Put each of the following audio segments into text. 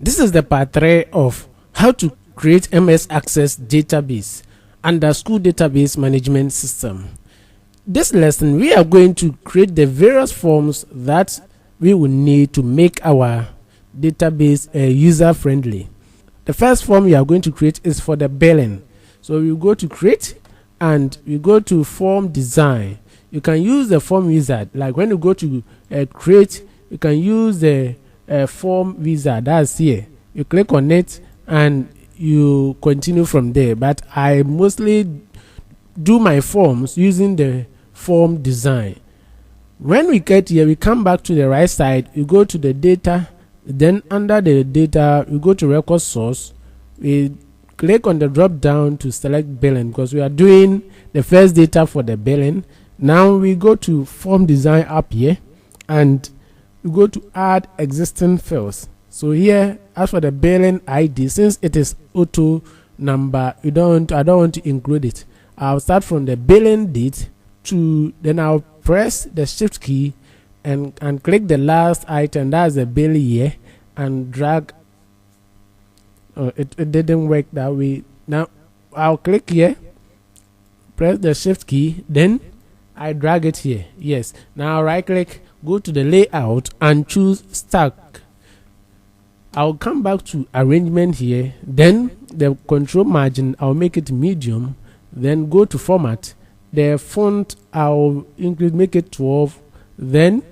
This is the part 3 of how to create MS Access database under school database management system. This lesson we are going to create the various forms that we will need to make our database user friendly. The first form we are going to create is for the billing. So we go to create and we go to form design. You can use the form wizard, like when you go to create, you can use the form wizard. That's here. You click on it and you continue from there, but I mostly do my forms using the form design. When we get here, we come back to the right side, we go to the data, then under the data we go to record source, we click on the drop down to select billing because we are doing the first data for the billing. Now we go to form design up here and we go to add existing fields. So here, as for the billing ID, since it is auto number, I don't want to include it. I'll start from the billing date to, then I'll press the shift key and click the last item, that's the bill year, and drag. It didn't work that way. Now I'll click here, press the shift key, then I drag it here. Yes. Now right click, go to the layout and choose stack. I'll come back to arrangement here, then the control margin I'll make it medium, then go to format. The font I'll make it 12, then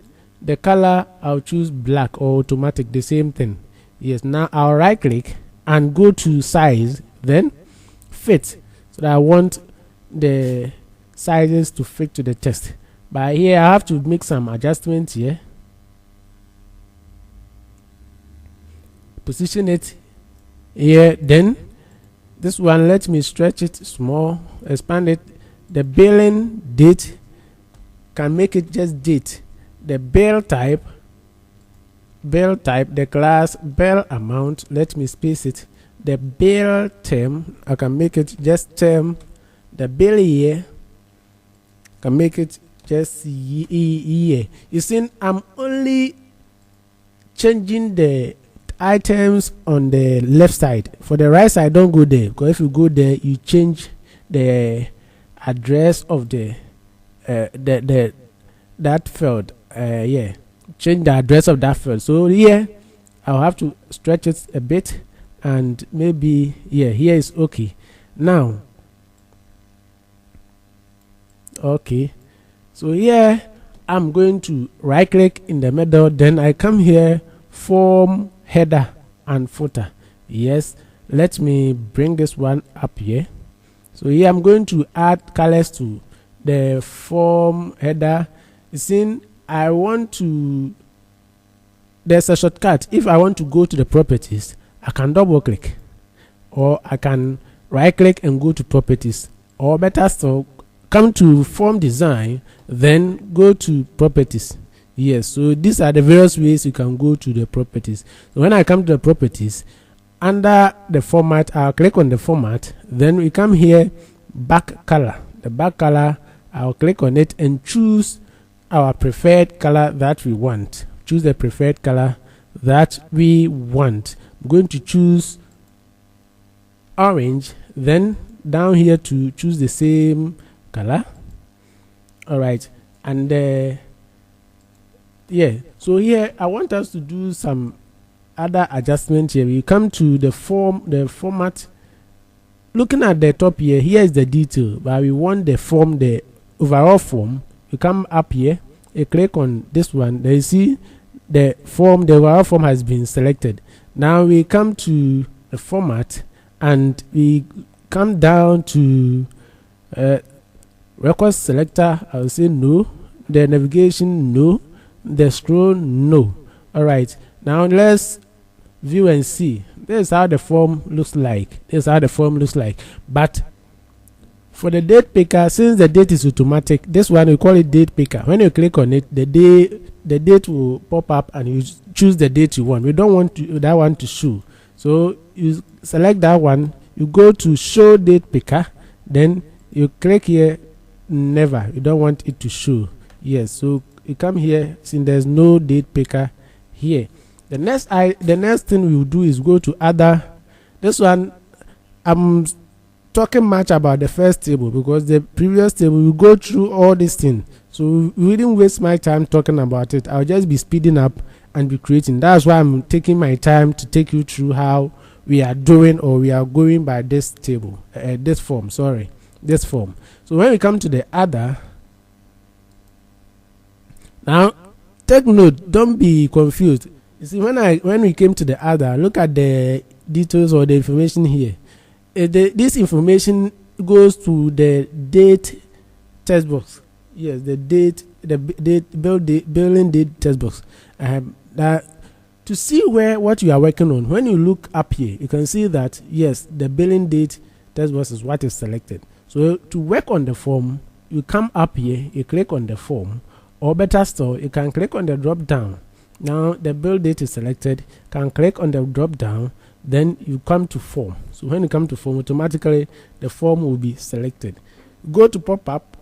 the color I'll choose black or automatic, the same thing. Yes. Now I'll right click and go to size, then fit, so that I want the sizes to fit to the text. But here I have to make some adjustments here. Position it here, then this one let me stretch it small, expand it. The billing date can make it just date. The bill type, the class, bill amount, let me space it. The bill term, I can make it just term. The bill year can make it just year. You see, I'm only changing the items on the left side. For the right side, don't go there, because if you go there, you change the address of the that field. Change the address of that field. So here I'll have to stretch it a bit, and maybe here is okay. Now okay, so here I'm going to right click in the middle, then I come here, form header and footer. Yes, let me bring this one up here. So here I'm going to add colors to the form header. You see, I want to, there's a shortcut. If I want to go to the properties, I can double click, or I can right click and go to properties, or better still, come to form design, then go to properties. Yes, so these are the various ways you can go to the properties. So when I come to the properties, under the format, I'll click on the format, then we come here, back color. The back color, I'll click on it and choose our preferred color that we want. Choose the preferred color that we want. I'm going to choose orange, then down here to choose the same color. All right, and so here I want us to do some other adjustment here. We come to the format. Looking at the top here is the detail, but we want the form, the overall form. You come up here, you click on this one, then you see the form, the overall form has been selected. Now we come to the format and we come down to record selector. I'll say no. The navigation, no. The scroll, no. All right, now let's view and see. This is how the form looks like. But for the date picker, since the date is automatic, this one we call it date picker. When you click on it, the date will pop up and you choose the date you want. We don't want that one to show, so you select that one, you go to show date picker, then you click here, never, you don't want it to show. Yes, so you come here, since there's no date picker here, The next thing we will do is go to other. This one, I'm talking much about the first table because the previous table we go through all these things, so we didn't waste my time talking about it. I'll just be speeding up and be creating. That's why I'm taking my time to take you through how we are doing, or we are going by this table, this form. So when we come to the other, now take note, don't be confused. You see, when we came to the other, look at the details or the information here. This information goes to the date text box. Yes, the billing date text box. That to see what you are working on. When you look up here, you can see that yes, the billing date text box is what is selected. So to work on the form, you come up here, you click on the form, or better still, you can click on the drop down. Now the bill date is selected. Can click on the drop down. Then you come to form. So when you come to form, automatically the form will be selected. Go to pop up,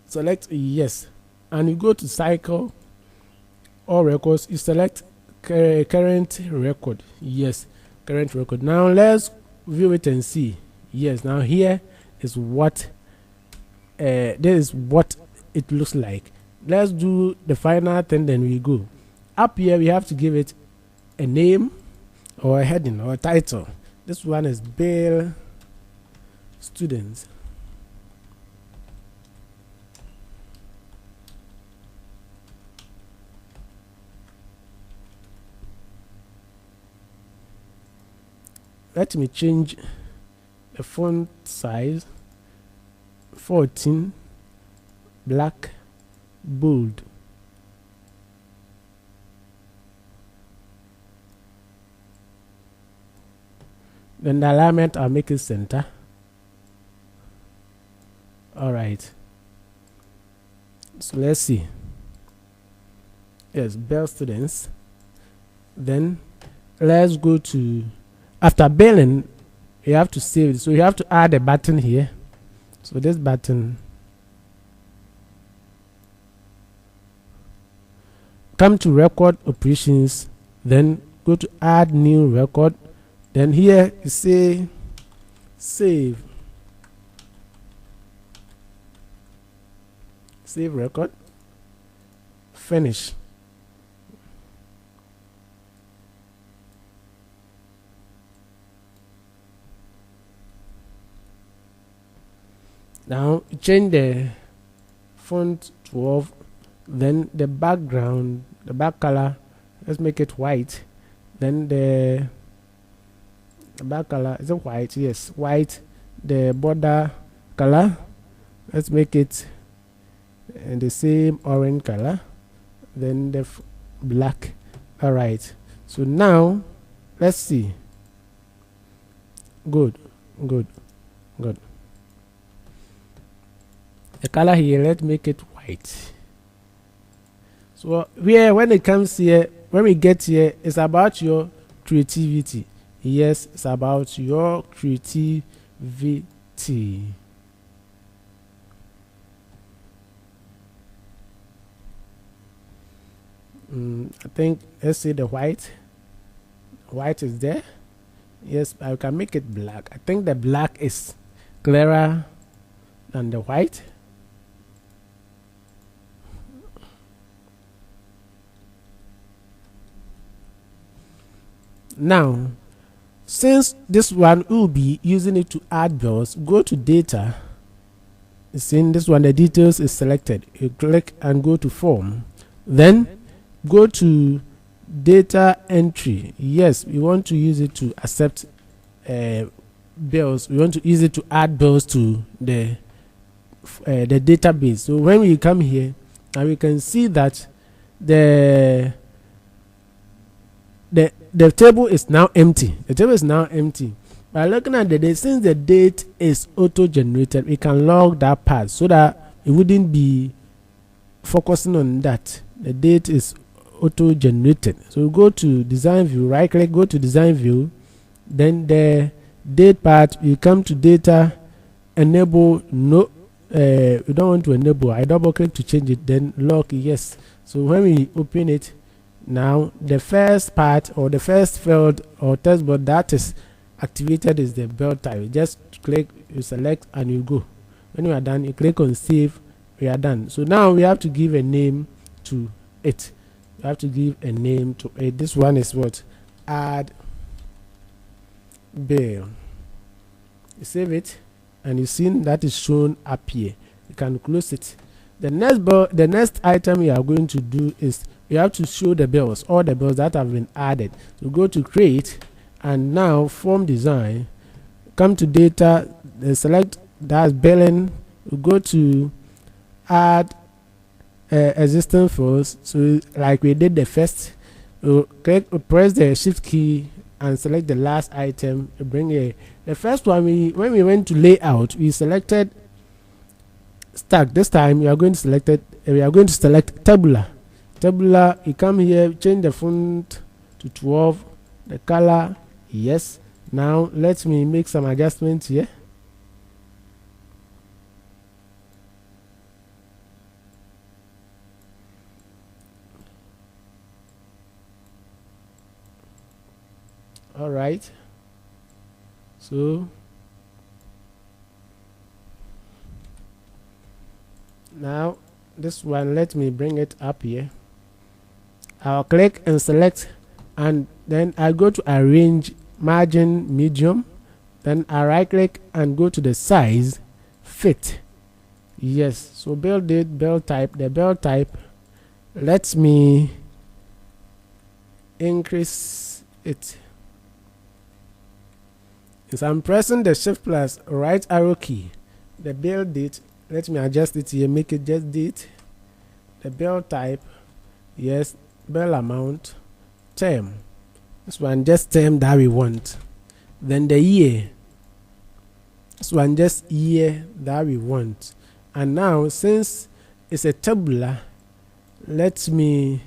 select yes, and you go to cycle or records. You select current record. Yes, current record. Now let's view it and see. Yes, now here is what this is what it looks like. Let's do the final thing, then we go up here. We have to give it a name or a heading or a title. This one is bill students. Let me change the font size, 14, black, bold. Then the alignment, I'll make it center. All right. So let's see. Yes, bill students. Then let's go to, after billing, you have to save it. So you have to add a button here. So this button, come to record operations, then go to add new record. Then here you say save record, finish. Now change the font 12, then the background, the back color, let's make it white. Then the back color is it white? Yes, white. The border color, let's make it in the same orange color. Then the black. All right, so now let's see. Good. The color here, let's make it white. So here, when it comes here, when we get here, it's about your creativity. Yes, it's about your creativity. I think let's see the white. White is there. Yes, I can make it black. I think the black is clearer than the white. Now, since this one will be using it to add bills, go to data. Seeing this one, the details is selected. You click and go to form. Then go to data entry. Yes, we want to use it to accept bills. We want to use it to add bills to the database. So when we come here, now we can see that the table is now empty. The table is now empty. By looking at the date, since the date is auto-generated, we can log that part so that it wouldn't be focusing on that. The date is auto-generated. So we go to design view, right click, go to design view, then the date part, you come to data, enable. No, we don't want to enable. I double click to change it, then log yes. So when we open it, Now the first part or the first field or text box that is activated is the bell type. You just click, you select, and you go. When you are done, you click on save. We are done. So now we have to give a name to it. You have to give a name to it. This one is what? Add bell. You save it, and you see that is shown up here. You can close it. The next item you are going to do is you have to show the bells, all the bells that have been added. So go to create, and now form design, come to data, select that's belling, you go to add existing fields. So like we did the first, you press the shift key and select the last item. You bring the first one. When we went to layout, we selected stack. This time we are going to select it. We are going to select tabular. You come here, change the font to 12, the color, yes. Now let me make some adjustments here. All right, so now this one, let me bring it up here. I'll click and select, and then I go to arrange, margin medium, then I right click and go to the size, fit. Yes, so bell date, bell type. The bell type, let me increase it. As I'm pressing the shift plus right arrow key, the bell date, let me adjust it here, make it just date. The bell type, yes, bell amount, term. This one just term that we want. Then the year, this one just year that we want. And now since it's a tabular, let me,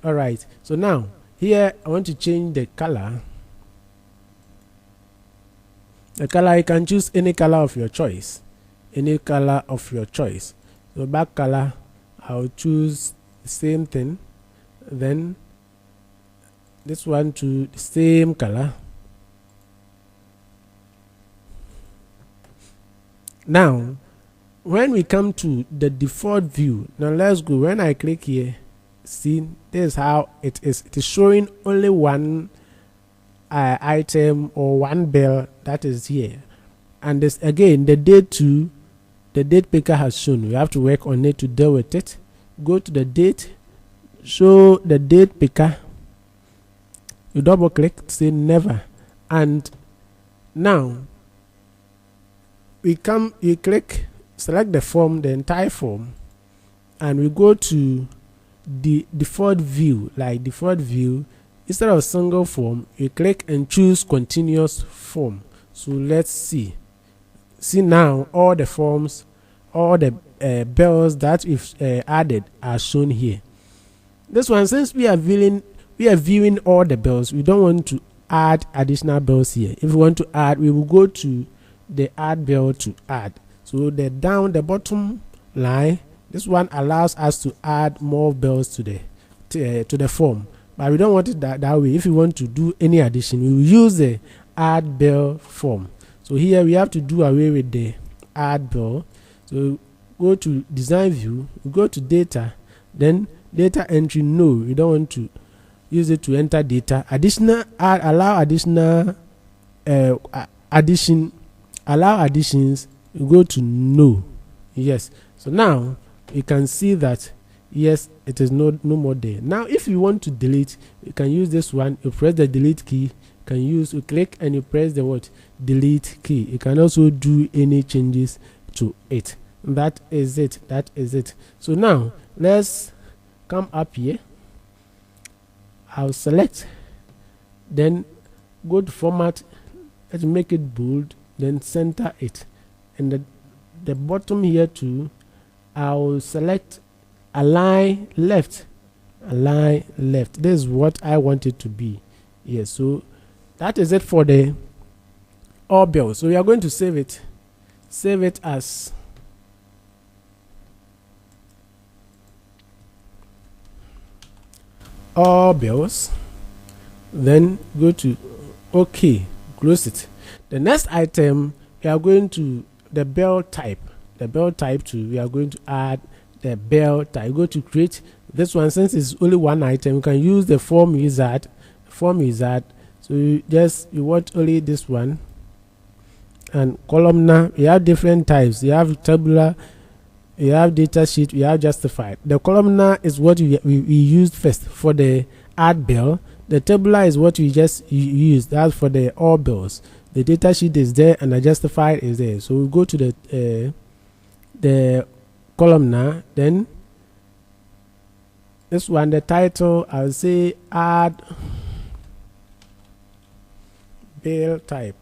all right, so now here I want to change the color. The color, you can choose any color of your choice. Any color of your choice. So back color, I'll choose the same thing. Then this one to the same color. Now when we come to the default view, now let's go. When I click here, see, this is how it is. It is showing only one item or one bell that is here, and this again the date to the date picker has shown. We have to work on it to deal with it. Go to the date, show the date picker, you double click, say never, and now we come, you click, select the form, the entire form, and we go to the default view. Like default view, instead of single form, you click and choose continuous form. So let's see now all the forms, all the bells that we've added are shown here. This one, since we are viewing all the bells, we don't want to add additional bells here. If we want to add, we will go to the add bell to add. So the bottom line, this one allows us to add more bells to the form, but we don't want it that way. If we want to do any addition, we will use the add bell form. So here we have to do away with the add bell. So go to design view, go to data, then data entry. No, we don't want to use it to enter data. Additional, allow additional allow additions. You go to no. Yes. So now you can see that yes, it is no more there. Now if you want to delete, you can use this one. You press the delete key. You click and you press the what? Delete key. You can also do any changes to it. That is it. So now let's come up here. I'll select, then go to format, let's make it bold, then center it, and the bottom here too, I'll select align left. This is what I want it to be. Yes, so that is it for the all bells. So we are going to save it as all bills, then go to OK, close it. The next item, we are going to the bill type. The bill type too, we are going to add the bill type. Go to create this one. Since it's only one item, you can use the form wizard. So you want only this one. And columnar, you have different types. You have tabular, you have data sheet, you have justified. The columnar is what we used first for the add bill. The tabular is what we just used. That's for the all bills. The data sheet is there and the justified is there. So we go to the columnar. Then this one, the title, I'll say add bill type.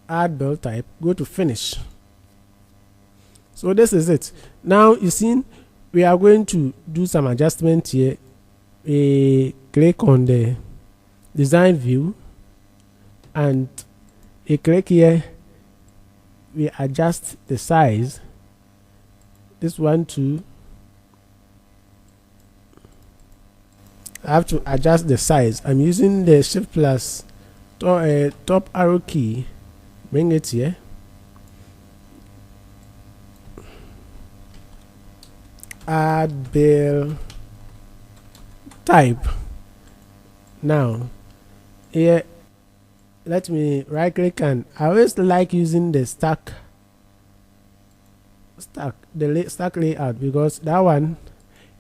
Add bill type. Go to finish. So this is it. Now you see we are going to do some adjustment here. We click on the design view and we click here. We adjust the size. This one too. I have to adjust the size. I'm using the shift plus top arrow key. Bring it here. Add bill type. Now here, let me right click, and I always like using the stack layout, because that one,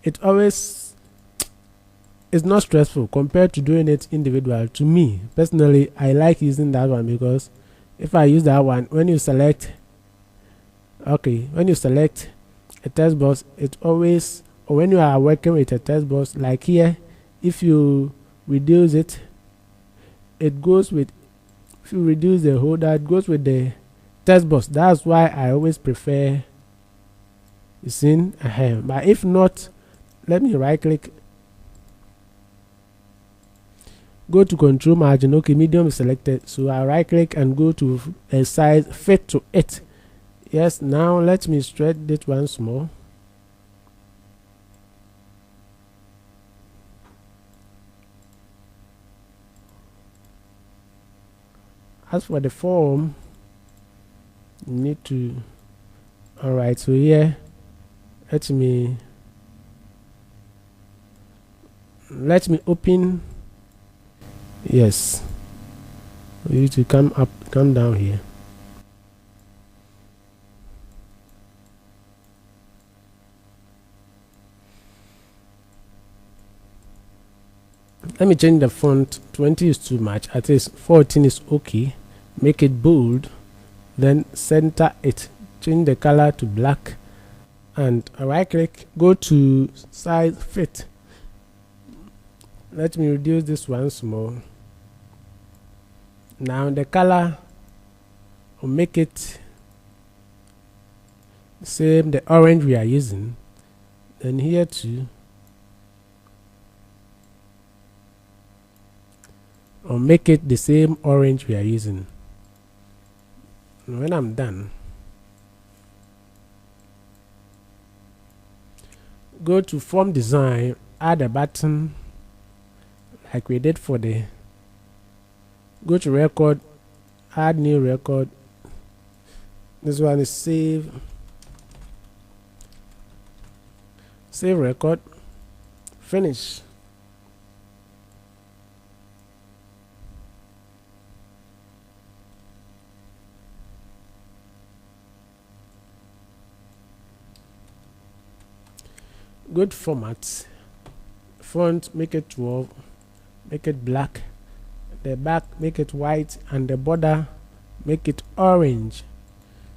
it always is not stressful compared to doing it individual. To me personally, I like using that one, because if I use that one, when you select a text box, it always, or when you are working with a text box like here, if you reduce it, it goes with, if you reduce the holder, it goes with the text box. That's why I always prefer, you see, but if not, let me right click, go to control margin. Okay, medium is selected, so I right click and go to a size fit to it. Yes, now let me stretch it once more. As for the form, you need to, alright, so here, let me open. Yes, you need to come down here. Let me change the font. 20 is too much. At least 14 is okay. Make it bold, then center it. Change the color to black, and right click, go to size fit. Let me reduce this once more. Now the color, will make it same, the orange we are using. Then here too, or make it the same orange we are using. And when I'm done, go to form design, add a button like we did for the, go to record, add new record. This one is save record, finish. Good format. Font, make it 12, make it black. The back, make it white, and the border, make it orange.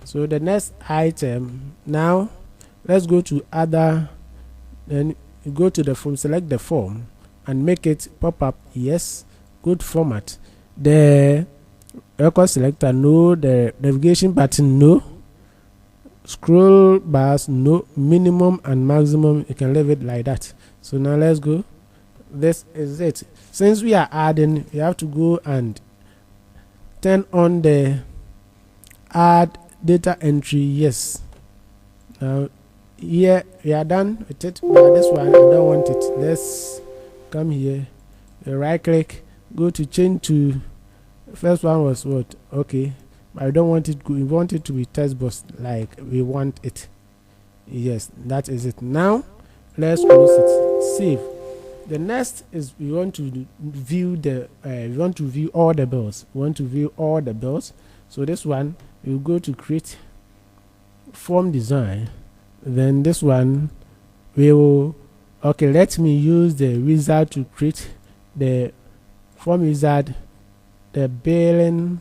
So the next item, now let's go to other. Then you go to the form, select the form and make it pop up. Yes, good format. The record selector, no. The navigation button, no. Scroll bars, no. Minimum and maximum, you can leave it like that. So now let's go. This is it. Since we are adding, you have to go and turn on the add data entry. Yes. Now here we are done with it, but this one I don't want it. Let's come here, right click, go to change to first one was what? Okay, but I don't want it. We want it to be text box like we want it. Yes, that is it. Now let's close it, save. The next is we want to view the all the bills. We want to view all the bills. So this one we'll go to create form design. Then this one we will, okay, let me use the wizard to create the form wizard, the billing.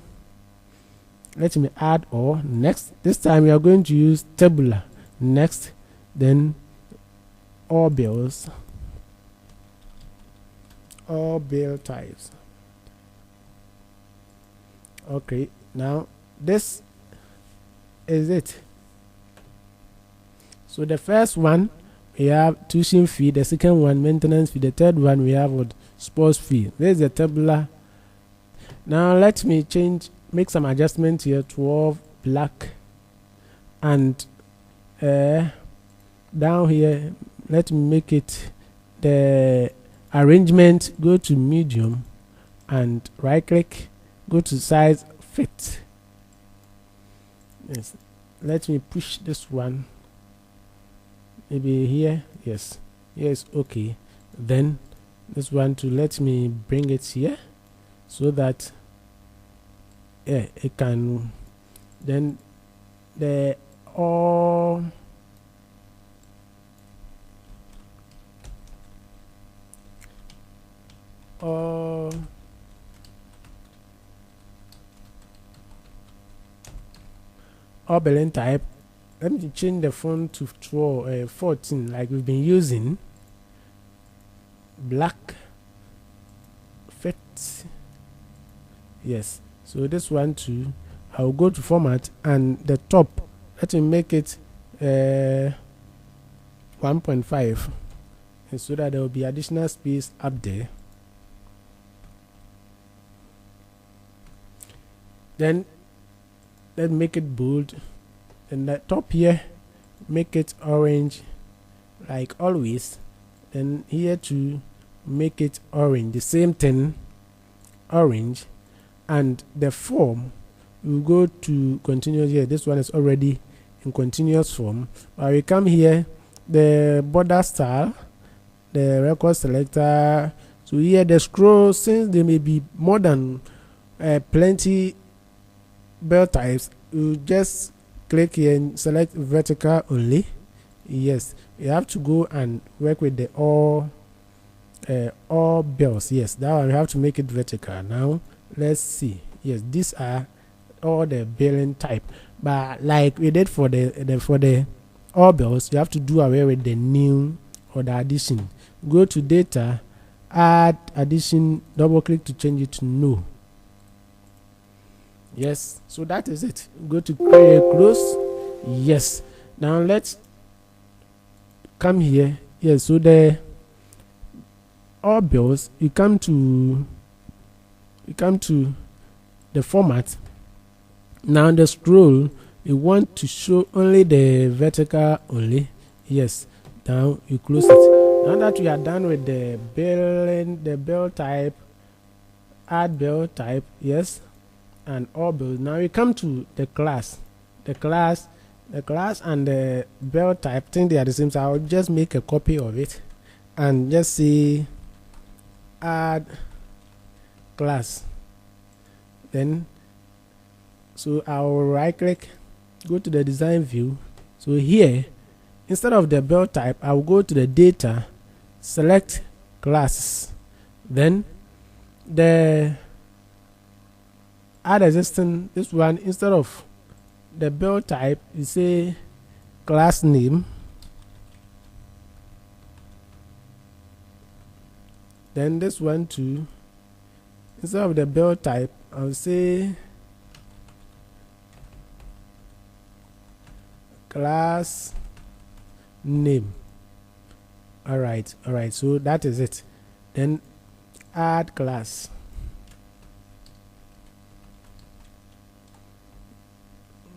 Let me add all. Next, this time we are going to use tabular. Next, then all bills, all bill types. Okay, now this is it. So the first one we have tuition fee, the second one maintenance fee, the third one we have what, sports fee. This is the tabular. Now let me make some adjustments here. 12 black, and down here let me make it the arrangement, go to medium and right click, go to size fit. Yes, let me push this one maybe here. Yes, yes, okay. Then this one to let me bring it here so that it can, then the all billing type. Let me change the font to 14 like we've been using. Black fit. Yes, so this one too, I'll go to format, and the top let me make it 1.5, so that there will be additional space up there. Then let's make it bold, and the top here make it orange like always. Then here to make it orange, the same thing, orange. And the form we go to continuous. Here this one is already in continuous form, but we come here, the border style, the record selector. So here the scroll, since there may be more than plenty bell types, you just click here and select vertical only. Yes, you have to go and work with the all bells. Yes, that one we have to make it vertical. Now let's see. Yes, these are all the billing type, but like we did for the all bells, you have to do away with the new or the addition. Go to data, add addition, double click to change it to no. Yes, so that is it. Go to close. Yes, now let's come here. Yes, so the all bills, you come to the format. Now the scroll, you want to show only the vertical only. Yes, now you close it. Now that we are done with the billing, the bill type, add bill type, yes, and all bills. Now we come to the class and the bill type. I think they are the same, so I'll just make a copy of it and just say add class. Then so I'll right click, go to the design view. So here, instead of the bill type, I'll go to the data, select classes, then the add existing. This one, instead of the bill type, you say class name. Then this one too, instead of the bill type, I'll say class name. All right, so that is it. Then add class.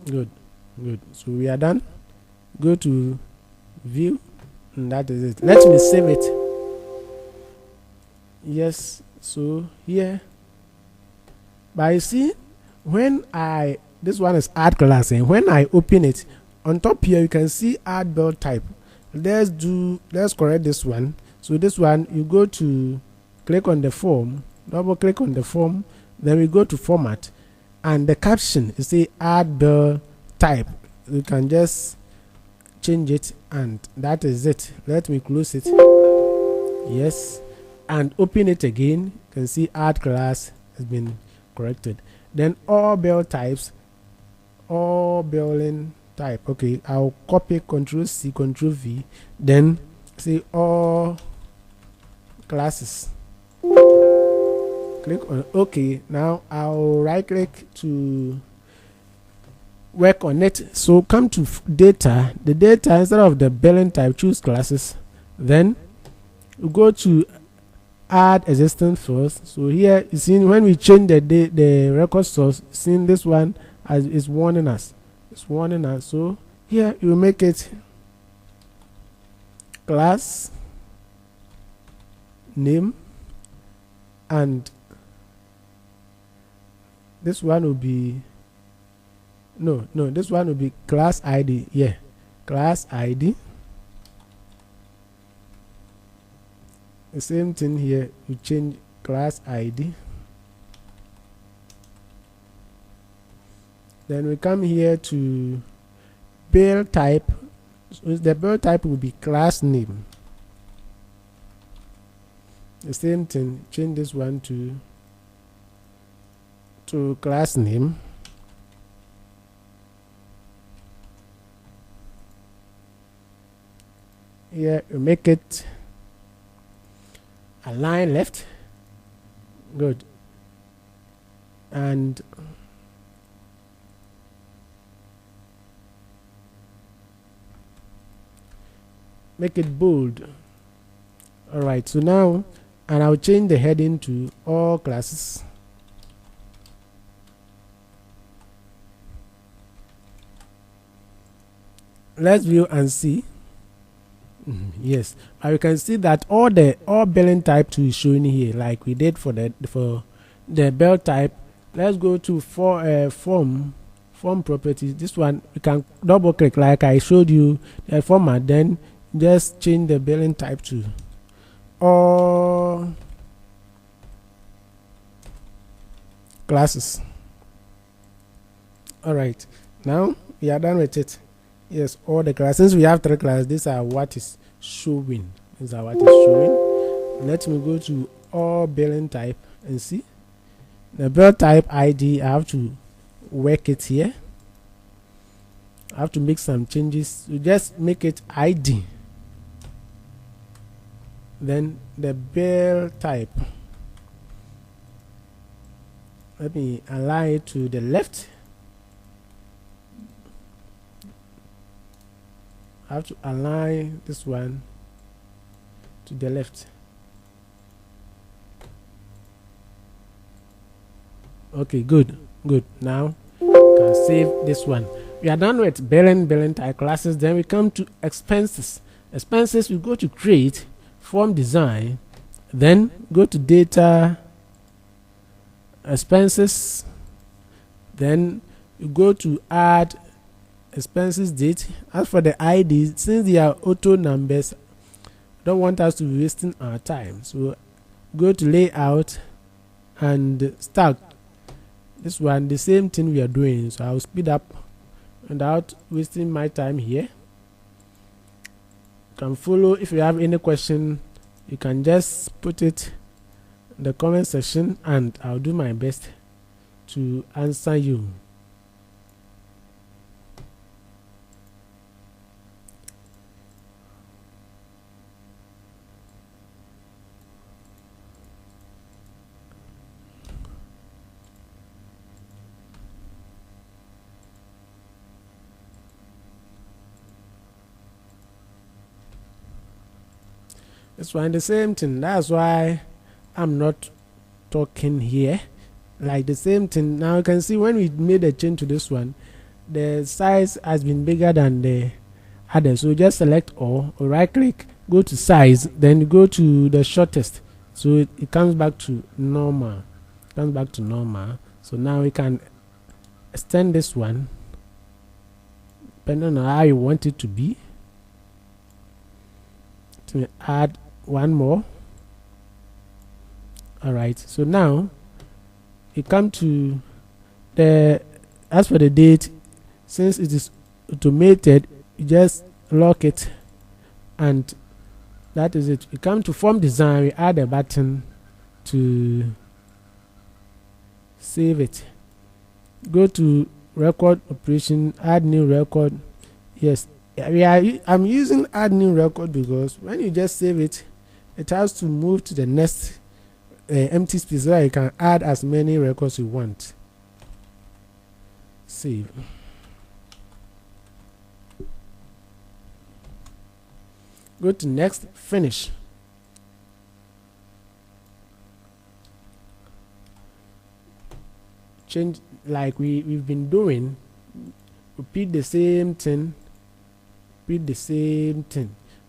Good. So we are done. Go to view, and that is it. Let me save it. Yes, so here, but you see, when this one is add class, and when I open it, on top here you can see add bell type. Let's correct this one. So this one, you go to click on the form, double click on the form, then we go to format, and the caption you see add bell type. You can just change it, and that is it. Let me close it. Yes, and open it again. You can see add class has been corrected. Then all bell types, all belling type. Okay, I'll copy Ctrl C, Ctrl V, then see all classes. Click on OK. Now I'll right click to work on it. So come to data. The data, instead of the belling type, choose classes. Then you go to add existing first. So here you see when we change the record source, seeing this one as is warning us. It's warning us. So here you make it class name, and this one will be this one will be class ID. Yeah, class ID. The same thing here, you change class ID. Then we come here to bell type. So the bell type will be class name. The same thing, change this one to class name. Here you make it align left. Good. And make it bold. All right, so now, and I'll change the heading to all classes. Let's view and see. Yes, and you can see that all belling type 2 is showing here, like we did for the bell type. Let's go to form properties. This one you can double click, like I showed you the format, then just change the belling type to all classes. All right, now we are done with it. Yes, all the classes. Since we have 3 classes, these are what is showing. These are what is showing. Let me go to all belling type and see the bell type ID. I have to work it here. I have to make some changes. You just make it ID. Then the bell type, let me align it to the left. I have to align this one to the left. Okay, good. Now can save this one. We are done with belling type classes. Then we come to expenses. Expenses, we go to create, form design, then go to data, expenses, then you go to add expenses date. As for the IDs, since they are auto numbers, don't want us to be wasting our time, so go to layout and start. This one, the same thing we are doing, so I'll speed up without wasting my time here. You can follow. If you have any question, you can just put it in the comment section and I'll do my best to answer you. This one, the same thing. That's why I'm not talking here. Like the same thing. Now you can see when we made a change to this one, the size has been bigger than the others. So just select all, or right click, go to size, then go to the shortest, so it comes back to normal. So now we can extend this one depending on how you want it to be. To add one more. Alright, so now you come to the, as for the date, since it is automated, you just lock it, and that is it. You come to form design, we add a button to save it. Go to record operation, add new record. Yes, I'm using add new record because when you just save it, it has to move to the next empty space so that you can add as many records you want. Save. Go to next, finish. Change like we've been doing. Repeat the same thing.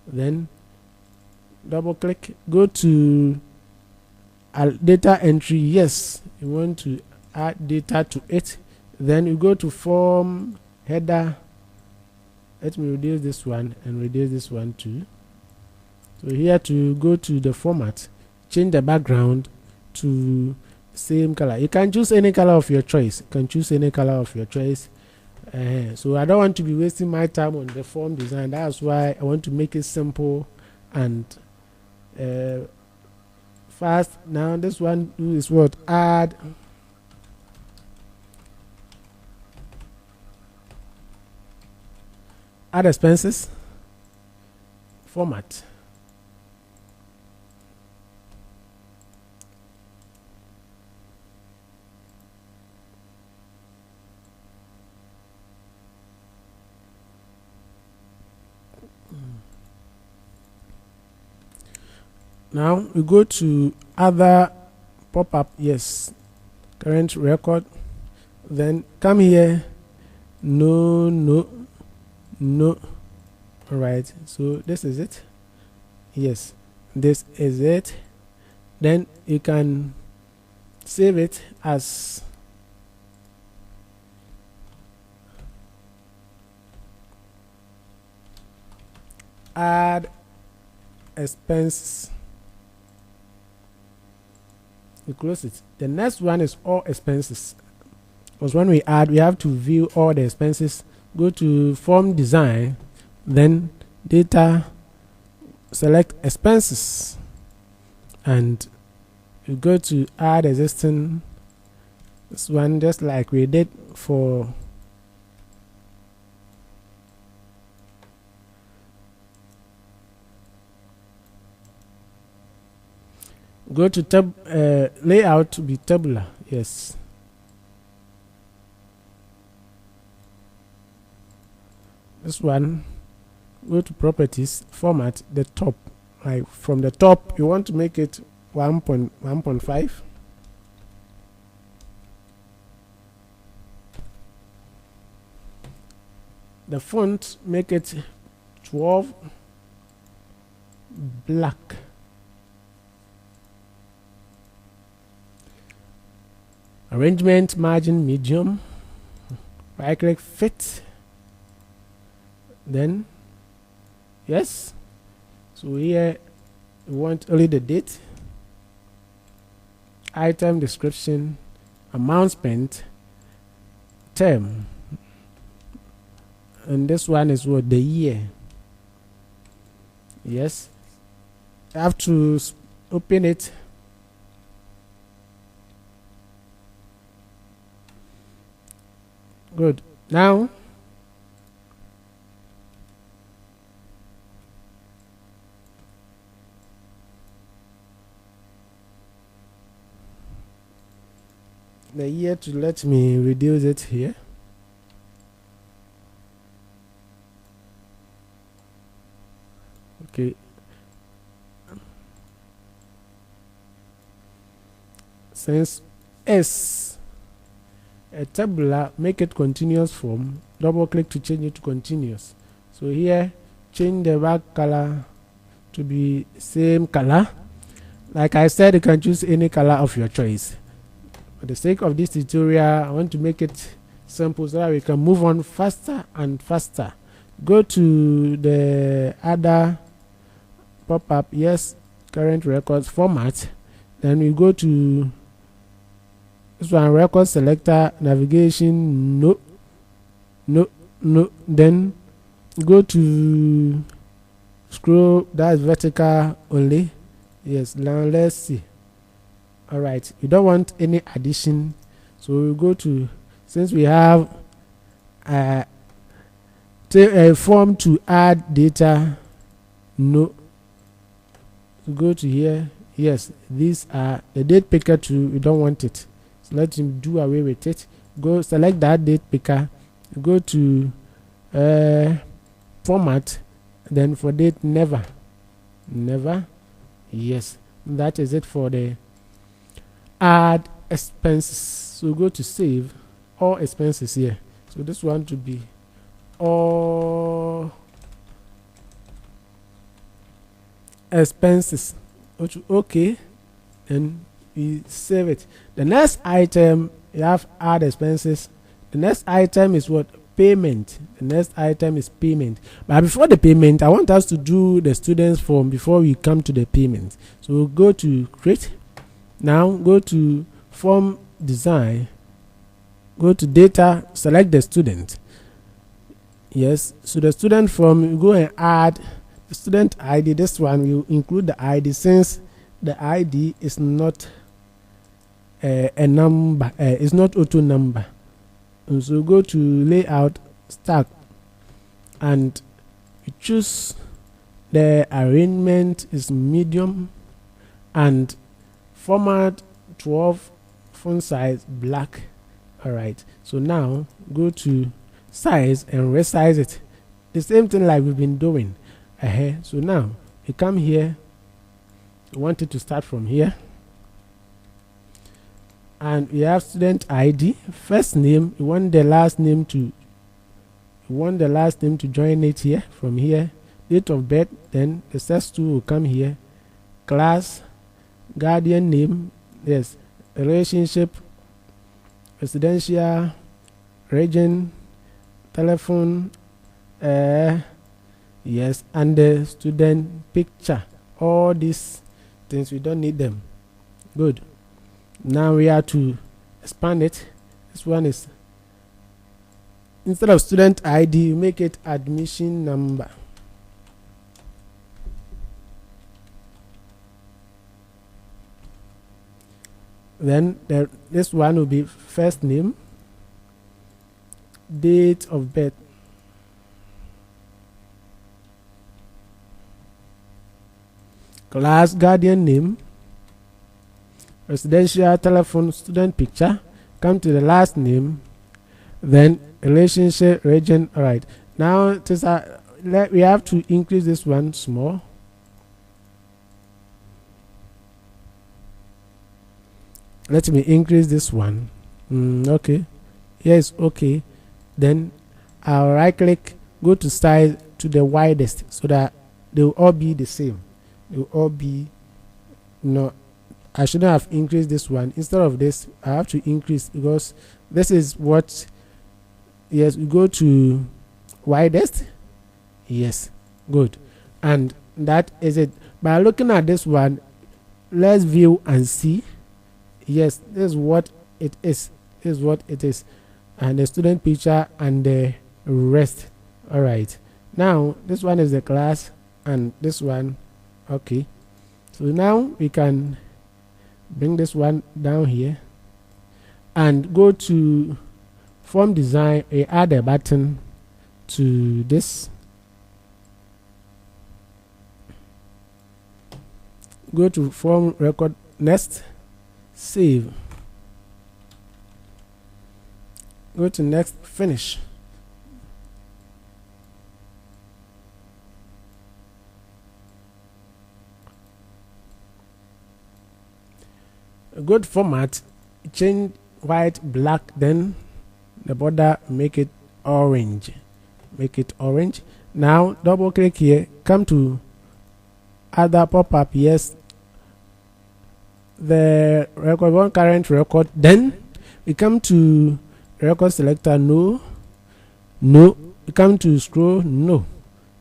Then double click. Go to data entry. Yes, you want to add data to it. Then you go to form header. Let me reduce this one and reduce this one too. So here to go to the format, change the background to same color. You can choose any color of your choice. So I don't want to be wasting my time on the form design. That's why I want to make it simple and fast. Now this one is what? Add expenses, format. Now we go to other pop-up. Yes, current record. Then come here. No. All right, so this is it. Yes, this is it. Then you can save it as add expense. You close it. The next one is all expenses, because when we add, we have to view all the expenses. Go to form design, then data, select expenses, and you go to add existing. This one just like we did for go to tab layout to be tabular. Yes, this one, go to properties, format the top. Like from the top you want to make it 1.5. The font, make it 12 black. Arrangement, margin, medium. Right click, fit. Then yes, so here we want only the date, item description, amount spent, term, and this one is what? The year. Yes, I have to open it. Good. Now the year, to let me reduce it here. Okay, since S a tabular, make it continuous form. Double click to change it to continuous. So here change the back color to be same color. Like I said, you can choose any color of your choice. For the sake of this tutorial, I want to make it simple so that we can move on faster and faster. Go to the other pop-up, yes, current records format. Then we go to this one, record selector, navigation, no. Then go to scroll, that's vertical only. Yes, now let's see. All right, we don't want any addition, so we'll go to, since we have a form to add data, no. Go to here. Yes, these are the date picker too. We don't want it, so let him do away with it. Go select that date picker, go to format, then for date, never. Yes, that is it for the add expenses. So go to save all expenses here. So this one to be all expenses. Okay, and we save it. The next item, you have add expenses. The next item is what? Payment. The next item is payment. But before the payment, I want us to do the students form before we come to the payment. So we'll go to create. Now go to form design, go to data, select the student. Yes, so the student form, you go and add the student ID. This one will include the ID, since the ID is not a number, it's not auto number. And so go to layout, stack, and you choose the arrangement is medium, and format 12, font size black. All right, so now go to size and resize it, the same thing like we've been doing. So now you come here, you want it to start from here, and we have student ID, first name, you want the last name to join it here, from here, date of birth, then the sex2 will come here, class, guardian name, yes, relationship, residential, region, telephone, yes, and the student picture. All these things we don't need them. Good. Now we have to expand it. This one is, instead of student ID, you make it admission number. Then this one will be first name, date of birth, class, guardian name, residential, telephone, student picture, come to the last name, then relationship, region. All right, now we have to increase this one small. Let me increase this one. Okay, yes, okay. Then I'll right click, go to size to the widest, so that they will all be the same. They will all be, no, I shouldn't have increased this one. Instead of this, I have to increase, because this is what, yes, we go to widest. Yes, good. And that is it. By looking at this one, let's view and see. Yes, this is what it is. This is what it is. And the student picture and the rest. All right. Now, this one is the class, and this one, okay. So now we can bring this one down here and go to form design. We add a button to this. Go to form record, next, save, go to next, finish. A good format, change white, black, then the border make it orange. Now double click here, come to other pop-up, yes, the record one current record. Then we come to record selector, no, we come to scroll, no.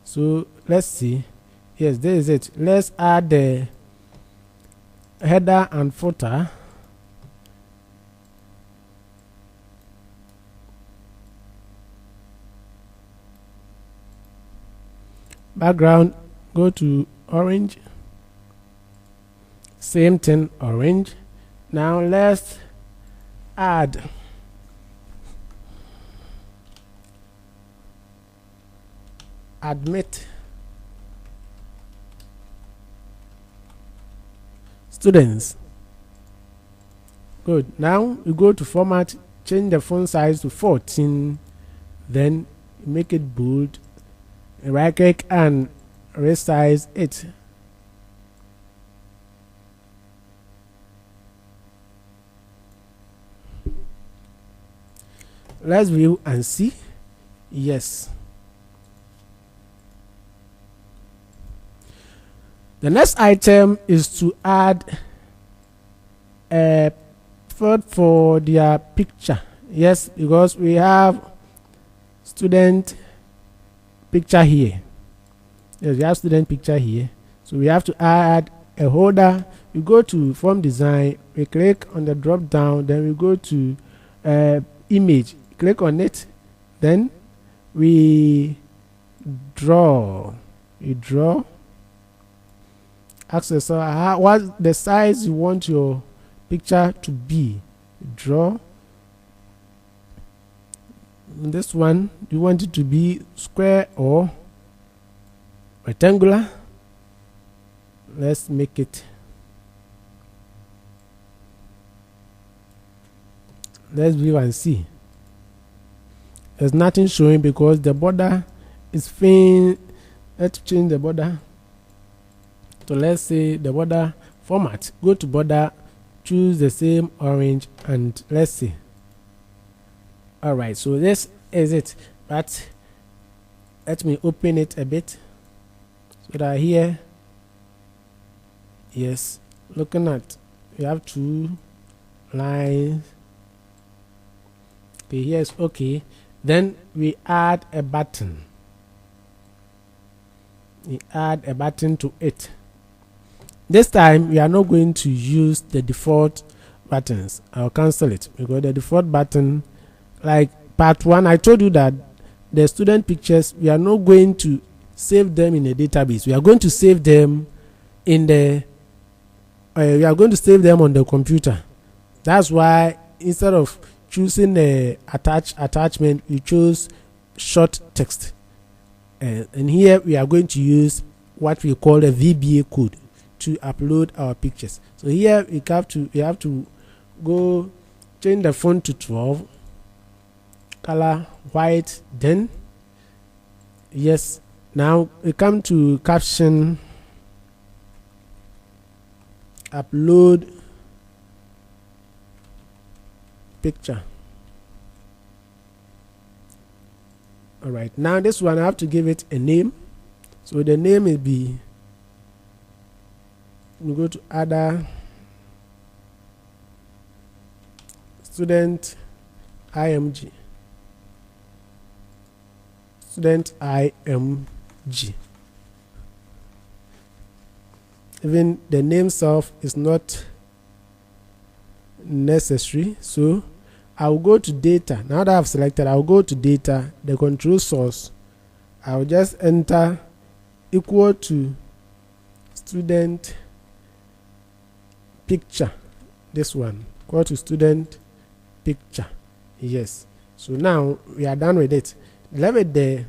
So let's see, yes, there is it. Let's add the header and footer. Background, go to orange, same thing, orange. Now let's add admit students. Good. Now you go to format, change the font size to 14, then make it bold, right click and resize it. Let's view and see. Yes. The next item is to add a field for their picture. Yes, because we have student picture here. Yes, we have student picture here. So we have to add a holder. We go to form design, we click on the drop down, then we go to image, click on it, then we draw. Access what the size you want your picture to be. Draw. This one, you want it to be square or rectangular. Let's make it. Let's view and see. There's nothing showing because the border is faint. Let's change the border. So let's say the border format. Go to border, choose the same orange, and let's see. Alright, so this is it. But let me open it a bit so that here, yes, looking at, we have 2 lines. Okay, yes, okay. Then we add a button. We add a button to it. This time we are not going to use the default buttons. I'll cancel it because the default button, like part 1, I told you that the student pictures, we are not going to save them in a database. We are going to save them in the we are going to save them on the computer. That's why instead of choosing a attachment, we chose short text, and here we are going to use what we call a VBA code to upload our pictures. So here we have to go change the font to 12, color white, then yes, now we come to caption, upload picture. All right, now this one I have to give it a name. So the name will be, we go to other, student img, student img. Even the name self is not necessary, so I'll go to data. Now that I've selected, I'll go to data, the control source. I'll just enter equal to student picture. This one, equal to student picture. Yes. So now we are done with it. Leave the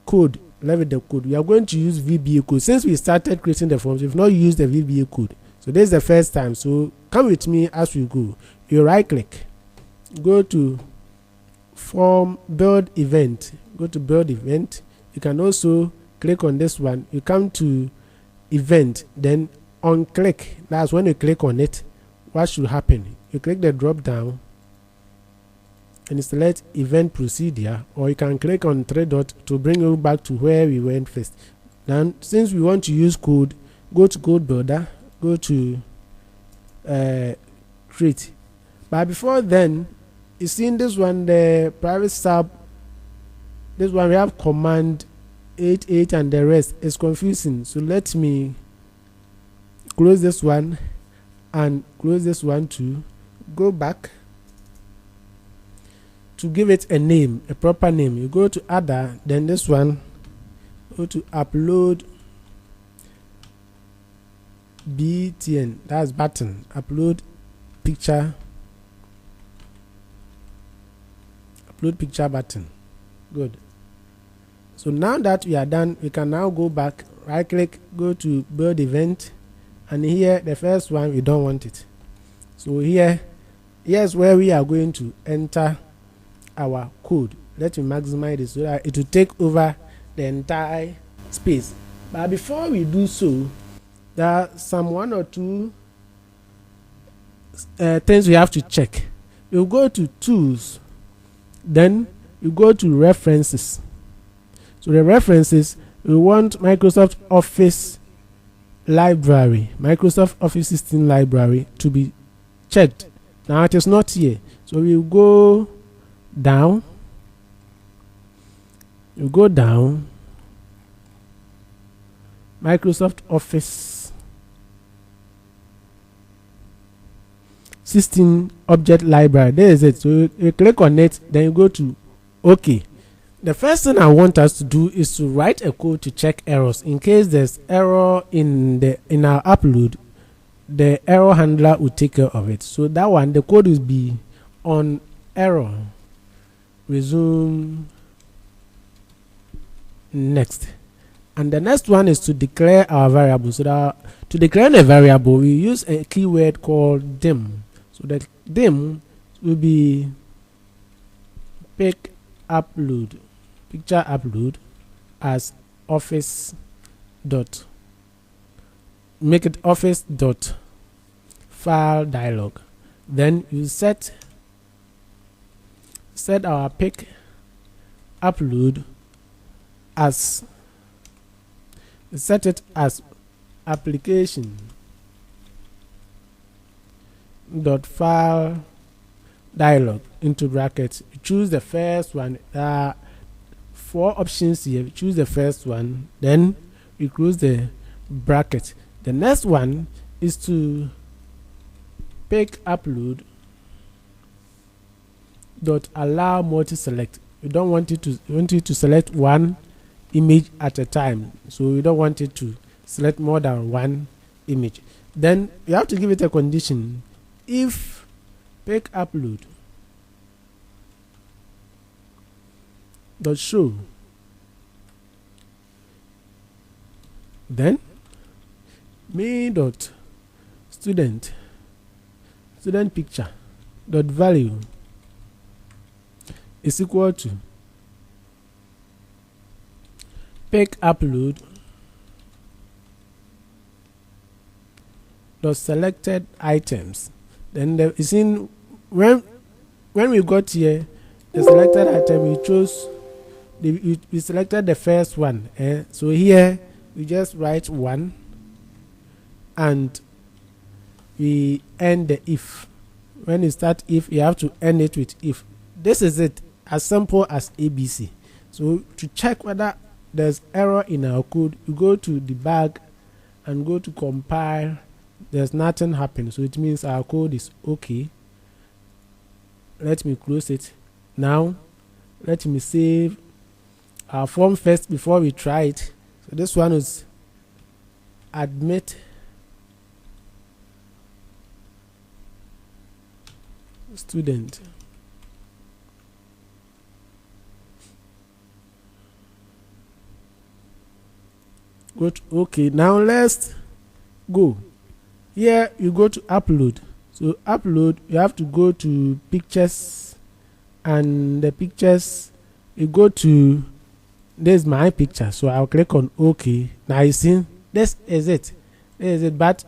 code. We are going to use VBA code. Since we started creating the forms, we've not used the VBA code. So this is the first time. So come with me as we go. You right click, go to form build event, go to build event. You can also click on this one. You come to event, then on click. That's when you click on it, what should happen? You click the drop down, and select event procedure, or you can click on three dots to bring you back to where we went first. Now since we want to use code, go to code builder, go to create. But before then, you see in this one, the private sub, this one we have command 88 and the rest is confusing, so let me close this one and close this one too. Go back to give it a name, a proper name. You go to other, then this one, go to upload btn, that's button, upload picture button. Good. So now that we are done, we can now go back, right click, go to build event, and here the first one we don't want it. So here's where we are going to enter our code. Let me maximize this so that it will take over the entire space. But before we do so, there are some one or two things we have to check. You go to tools, then you go to references. So the references, we want Microsoft Office library, Microsoft Office system library to be checked. Now it is not here, so we go down, Microsoft Office system object library, there is it. So you click on it, then you go to OK. The first thing I want us to do is to write a code to check errors. In case there's error in our upload, the error handler will take care of it. So that one, the code will be on error, resume next. And the next one is to declare our variable. So that to declare a variable, we use a keyword called dim. So the dim will be picture upload as office dot, make it office dot file dialog. Then you set our pick upload as, set it as application dot file dialog into brackets. Choose the first one. There are 4 options here. Choose the first one, then we close the bracket. The next one is to pick upload dot allow multi select. We don't want it to select one image at a time, so we don't want it to select more than one image. Then you have to give it a condition. If pick upload dot show, then main dot student picture dot value is equal to pick upload dot selected items. Then you see when we got here, the selected item, we chose we selected the first one. So here we just write 1 and we end the if. When you start if, you have to end it with if. This is it, as simple as ABC. So to check whether there's error in our code, you go to debug and go to compile. There's nothing happened, so it means our code is okay. Let me close it. Now let me save our form first before we try it. So this one is admit student. Go to OK. Now let's go. Here you go to upload. So upload, you have to go to pictures, and the pictures, you go to, there's my picture, so I'll click on OK. Now you see this is it. But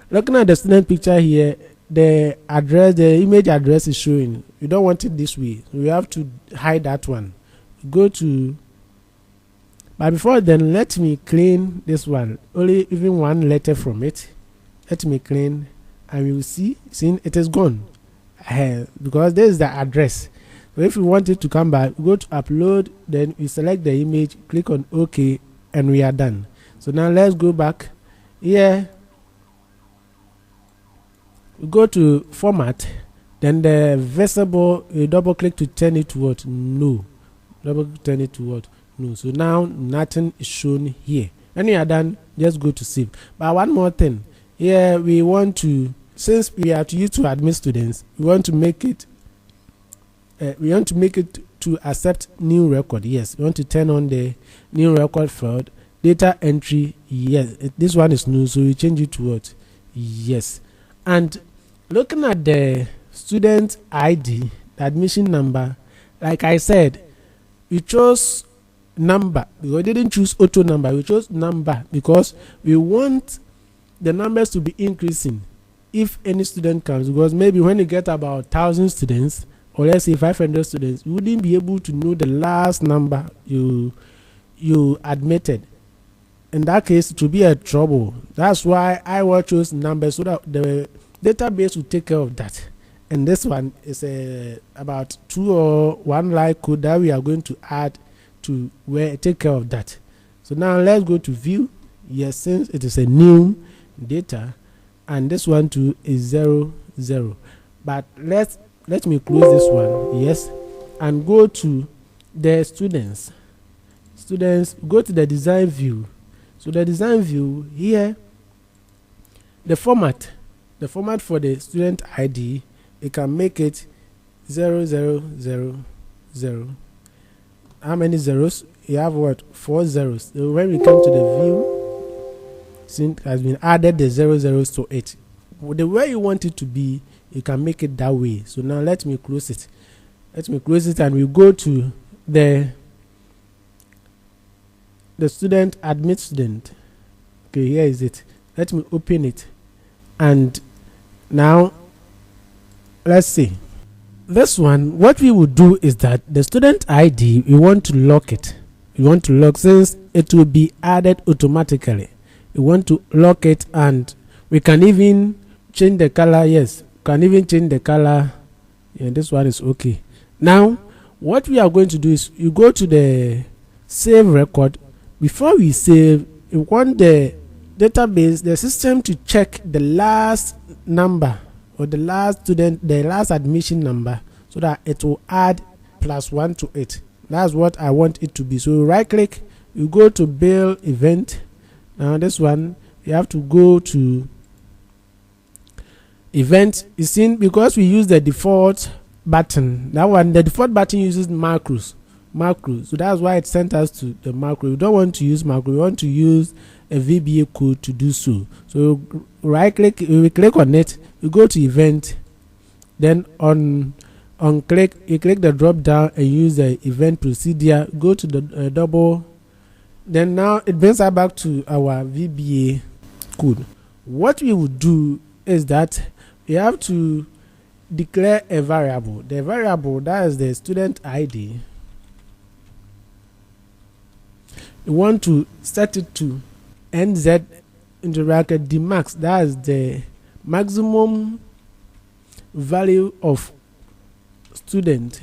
looking at the student picture here, the address, the image address is showing. You don't want it this way. We have to hide that one. Go to, but before then, let me clean this one. Only even one letter from it. Let me clean, and you will see, it is gone. Because this is the address. So if you want it to come back, go to upload, then you select the image, click on OK, and we are done. So now let's go back here. We go to format, then the visible, you double click to turn it to what? No. Double turn it to what? No. So now nothing is shown here. When you are done, just go to save. But one more thing, here we want to, since we have to use to admit students, we want to make it to accept new record. Yes, we want to turn on the new record field data entry. Yes, this one is new, so we change it to what? Yes. And looking at the student ID, the admission number, like I said, we chose number. We didn't choose auto number, we chose number because we want the numbers to be increasing if any student comes, because maybe when you get about 1,000 students, or let's say 500 students, you wouldn't be able to know the last number you admitted. In that case, it will be a trouble. That's why I will choose numbers, so that the database will take care of that. And this one is about 2 or 1 line code that we are going to add to where take care of that. So now let's go to view. Yes, since it is a new data, and this one too is 0 0. But let me close this one. Yes, and go to the students. Go to the design view. So the design view here, the format for the student ID, you can make it 0 0 0 0. How many zeros? You have what? 4 zeros. So when we come to the view, since it has been added the 0 zeros to it, the way you want it to be, you can make it that way. So now let me close it. And we go to the student admit student. Okay, here is it. Let me open it, and now let's see this one. What we will do is that the student ID, we want to lock it. Since it will be added automatically, we want to lock it, and we can even change the color. Yes, can even change the color. Yeah, this one is okay. Now what we are going to do is you go to the save record. Before we save, we want the database, the system, to check the last number, or the last student, the last admission number, so that it will add +1 to it. That's what I want it to be. So right click, you go to build event. Now this one, you have to go to event. You see, because we use the default button, that one, the default button uses macros. So that's why it sent us to the macro. We don't want to use macro, we want to use a VBA code to do so. So right click, we click on it, you go to event, then on click, you click the drop down and use the event procedure, go to the double, then now it brings us back to our VBA code. What we would do is that you have to declare a variable. The variable, that is the student ID, you want to set it to NZ into bracket dmax. That is the maximum value of student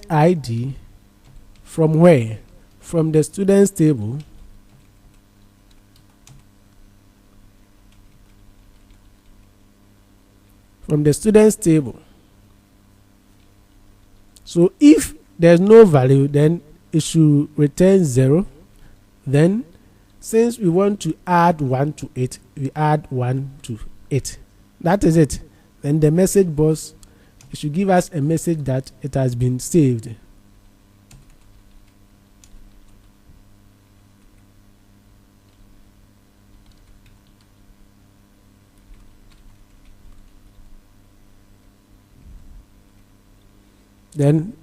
ID. From where? From the students table. So if there's no value, then it should return 0. Then since we want to add 1 to it, we add 1 to it. That is it. Then the message box, it should give us a message that it has been saved. Then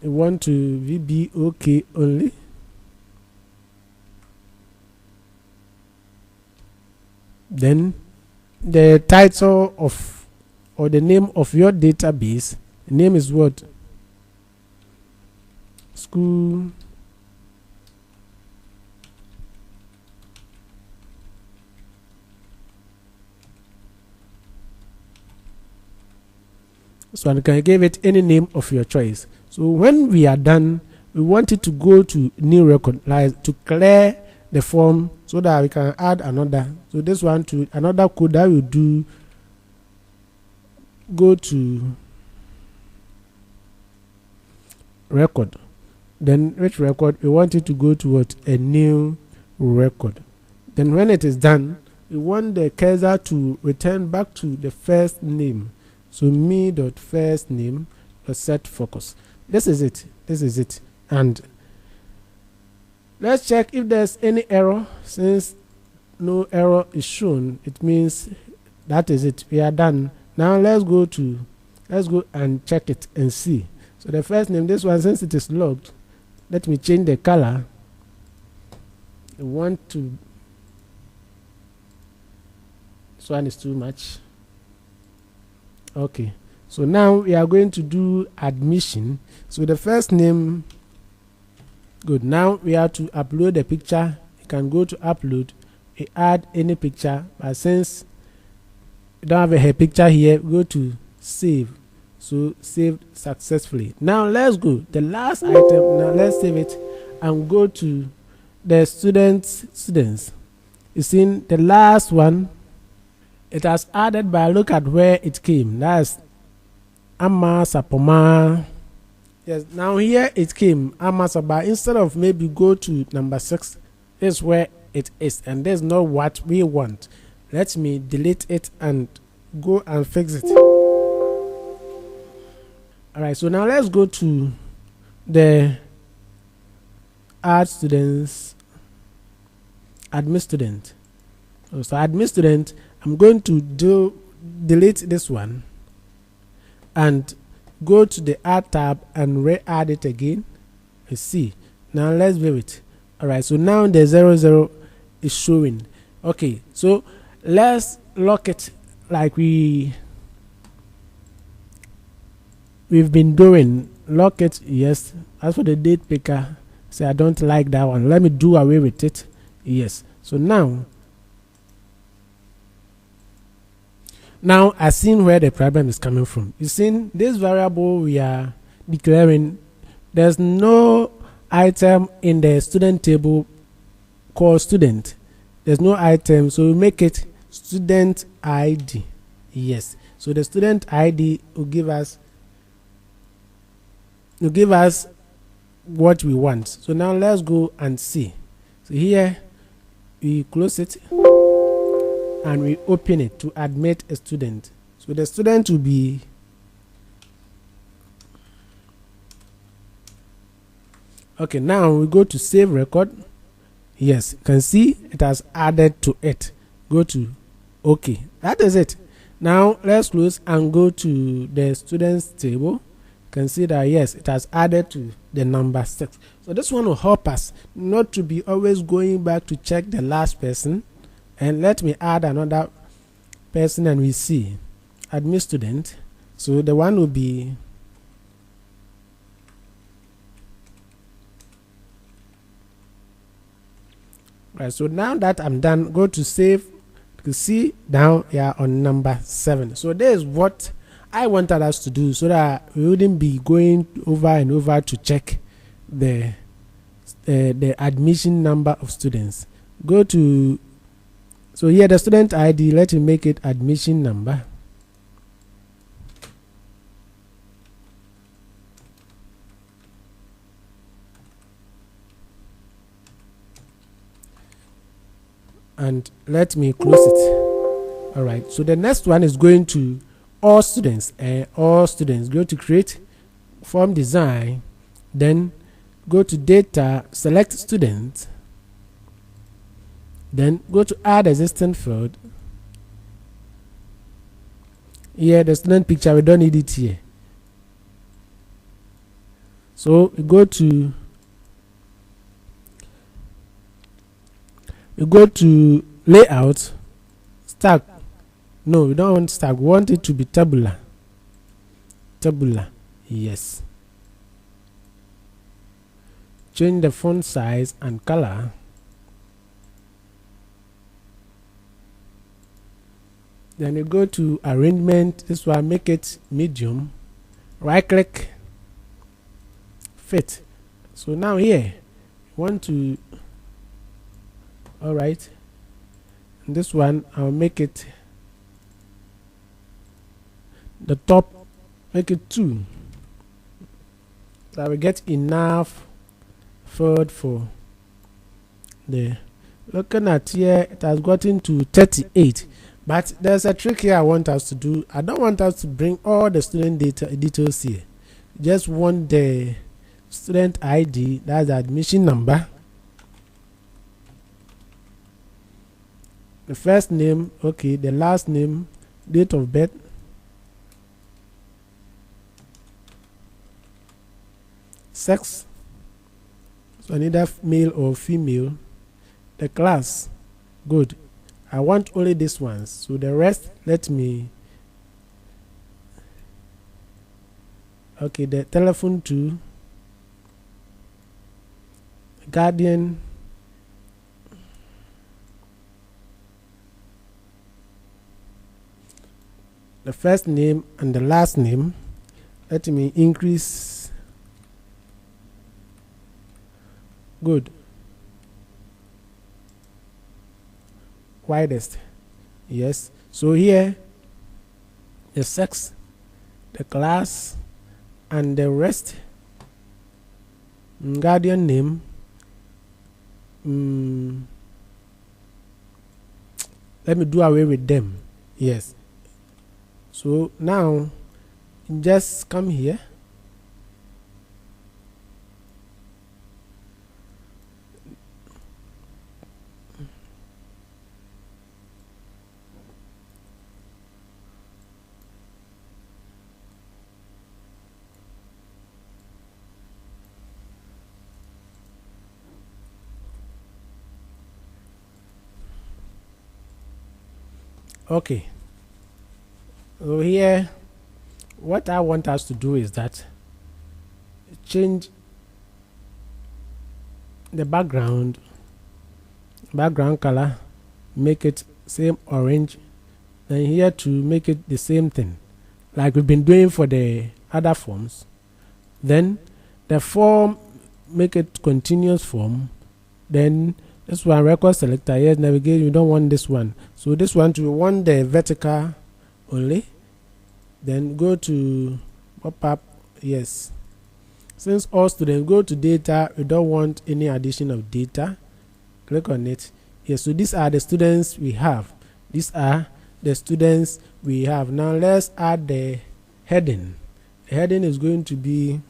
we want to VB OK only. Then the title of or the name of your database. The name is what? School so you can give it any name of your choice. So when we are done, we want it to go to new record, like to clear the form so that we can add another. So this one to another code that will do go to record. Then which record? We want it to go to what? A new record. Then when it is done, we want the cursor to return back to the first name. So me.first name set focus. This is it. This is it. And let's check if there's any error. Since no error is shown, it means that is it. We are done. Now let's go and check it and see. So the first name, this one, since it is logged, let me change the color. I want to. This one is too much. Okay, so now we are going to do admission. So the first name, good. Now we have to upload the picture. You can go to upload, we add any picture, but since you don't have a picture here, go to save. So saved successfully. Now let's go the last item. Now let's save it and go to the students. You see the last one, it has added by look at where it came. That's Ama Sapoma. Yes, now here it came Ama Sapa. Instead of maybe go to number 6, this is where it is, and there's not what we want. Let me delete it and go and fix it. Alright, so now let's go to the add students, admit student. So admit student, I'm going to delete this one and go to the add tab and re-add it again. Let's see. Now let's view it. Alright, so now the 00 is showing. Okay, so let's lock it like we've been doing. Lock it, yes. As for the date picker, say I don't like that one. Let me do away with it. Yes. So now I've seen where the problem is coming from. You see, this variable we are declaring, there's no item in the student table called student. There's no item, so we make it student ID. Yes. So the student ID will give us what we want. So now let's go and see. So here we close it and we open it to admit a student. So the student will be okay. Now we go to save record. Yes, you can see it has added to it. Go to okay. That is it. Now let's close and go to the students table. You can see that yes, it has added to the number 6. So this one will help us not to be always going back to check the last person. And let me add another person and we see admit student. So the one will be right. So now that I'm done, go to save. You can see now we are on number 7. So there is what I wanted us to do so that we wouldn't be going over and over to check the admission number of students. Go to so here the student ID, let me make it admission number. And let me close it. All right, so the next one is going to all students. All students, go to create form design, then go to data, select student, then go to add existing field. Here the student picture, we don't need it here. So we go to layout, stack. No, we don't want stack. We want it to be tabular. Tabular. Yes. Change the font size and color. Then you go to arrangement. This one, make it medium. Right click, fit. So now here you want to, all right, and this one I'll make it the top, make it 2, so I will get enough field for the, looking at here it has gotten to 38. But there's a trick here I want us to do. I don't want us to bring all the student details here. Just want the student ID, that's the admission number, the first name, okay, the last name, date of birth, sex, so either male or female, the class, good. I want only this ones, so the rest let me, okay, the telephone to guardian, the first name and the last name, let me increase, good, widest, yes. So here the sex, the class, and the rest, guardian name, let me do away with them, yes. So now just come here, okay. So here what I want us to do is that change the background color, make it same orange, and here to make it the same thing like we've been doing for the other forms. Then the form, make it continuous form. Then this one, record selector, yes, navigate, you don't want this one, so this one we want the vertical only. Then go to pop-up, yes. Since all students, go to data, we don't want any addition of data, click on it. Yes, so these are the students we have. These are the students we have. Now let's add the heading. The heading is going to be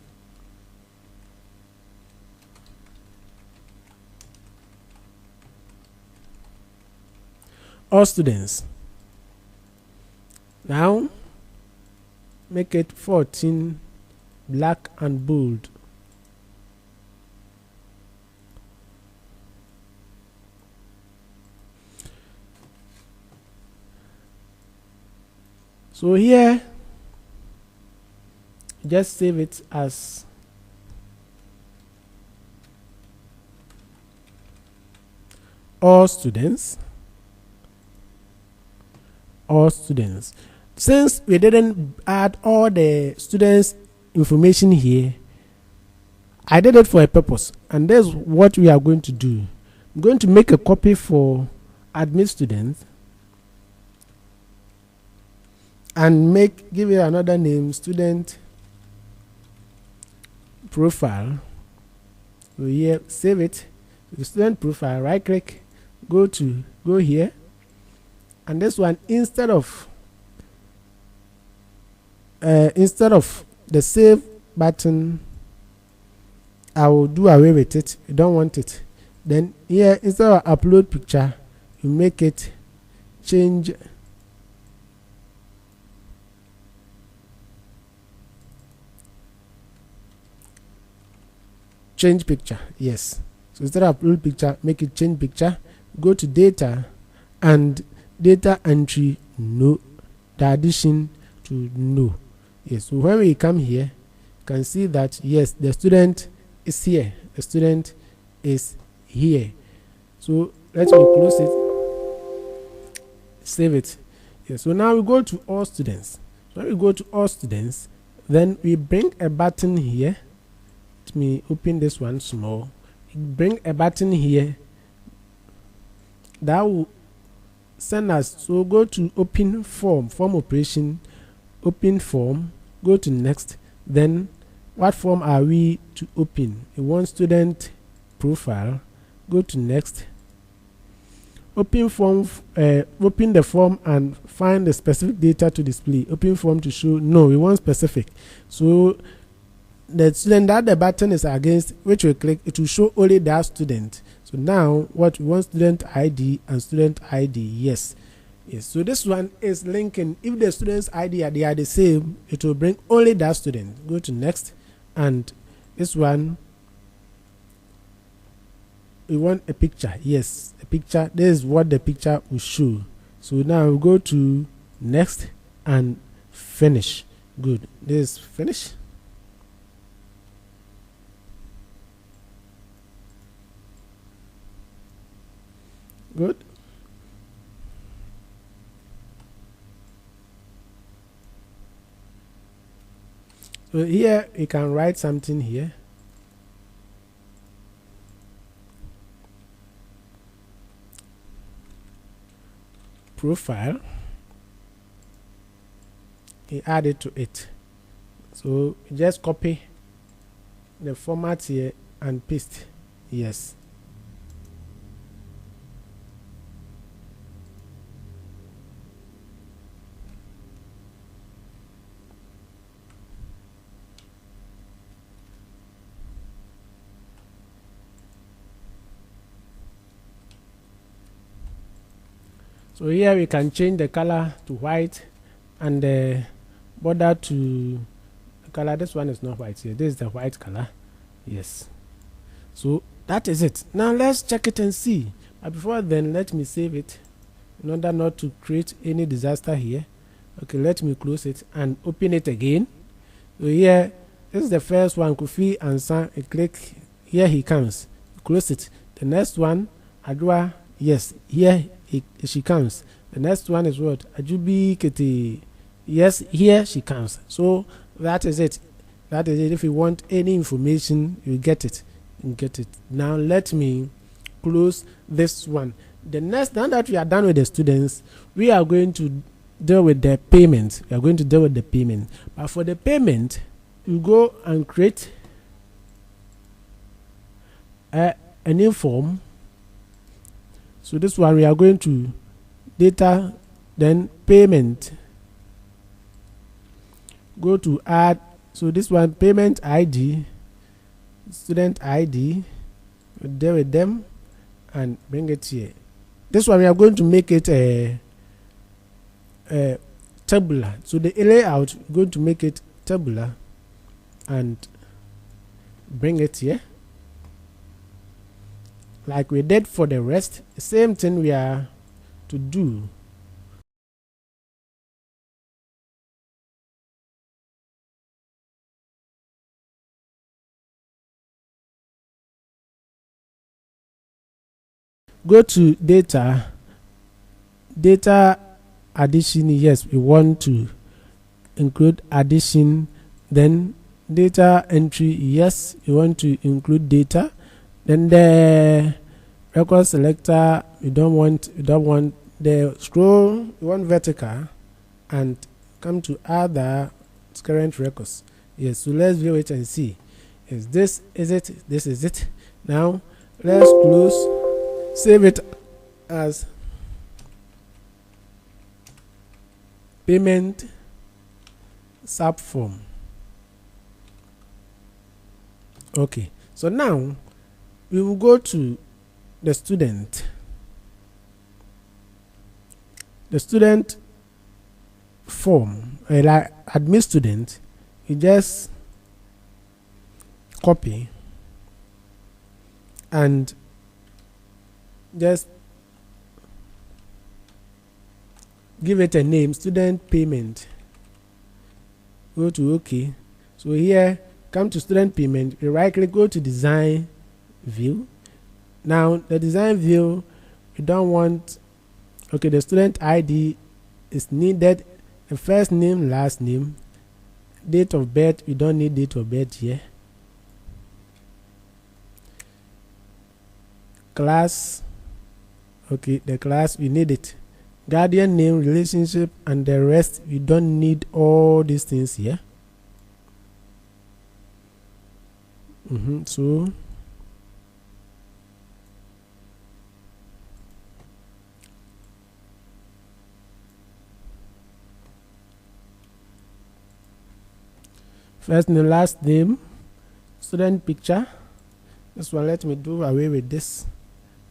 all students. Now make it 14, black and bold. So here just save it as all students. All students. Since we didn't add all the students information here, I did it for a purpose, and that's what we are going to do. I'm going to make a copy for admit students and give it another name, student profile. So here, save it, the student profile, right click, go here, and this one, instead of the save button, I will do away with it. You don't want it. Then here, instead of upload picture, you make it change picture. Yes, so instead of upload picture, make it change picture. Go to data, and data entry, no. The addition to no. Yes, so when we come here, you can see that yes, the student is here. The student is here. So let me close it, save it. Yes, so now we go to all students. So when we go to all students, then we bring a button here. Let me open this one small. Bring a button here that will send us. So go to open form operation, open form, go to next. Then what form are we to open? We want student profile. Go to next. Open form, open the form and find the specific data to display. Open form to show. No, we want specific. So the student that the button is against, which we click, it will show only that student. So now what we want, student ID and student ID. Yes. So this one is linking. If the student's ID they are the same, it will bring only that student. Go to next, and this one we want a picture. Yes, a picture. This is what the picture will show. So now we go to next and finish. Good. This is finish. Good. So here you can write something here. Profile. You add it to it. So just copy the format here and paste. Yes. So here we can change the color to white and the border to color. This one is not white here. This is the white color. Yes. So that is it. Now let's check it and see. But before then, let me save it in order not to create any disaster here. Okay, let me close it and open it again. So here, this is the first one, Kofi Ansah. I click, here he comes. Close it. The next one, Adwa. Yes, here she comes. The next one is what? Ajubi Kete. Yes, here she comes. So that is it. That is it. If you want any information, you get it. You get it. Now let me close this one. The next, now that we are done with the students, we are going to deal with the payment. We are going to deal with the payment. But for the payment, you go and create a new form. So this one we are going to data, then payment. Go to add. So this one, payment ID, student ID. We'll deal with them and bring it here. This one we are going to make it a tabular. So the layout, we're going to make it tabular and bring it here. Like we did for the rest, the same thing we are to do. Go to data addition. Yes, we want to include addition. Then data entry. Yes, we want to include data. Then the record selector, we don't want the scroll, we want vertical, and come to other current records. Yes, so let's view it and see. Is this is it? This is it. Now let's close, save it as payment subform. Okay, so now we will go to the student form, like admit student. You just copy and just give it a name, student payment. Go to OK. So here, come to student payment, you right click, go to design view. Now the design view, we don't want, okay, the student ID is needed, the first name, last name, date of birth, we don't need date of birth here. Class, okay, the class, we need it. Guardian name, relationship, and the rest, we don't need all these things here. So first name, last name, student picture. This one, let me do away with this,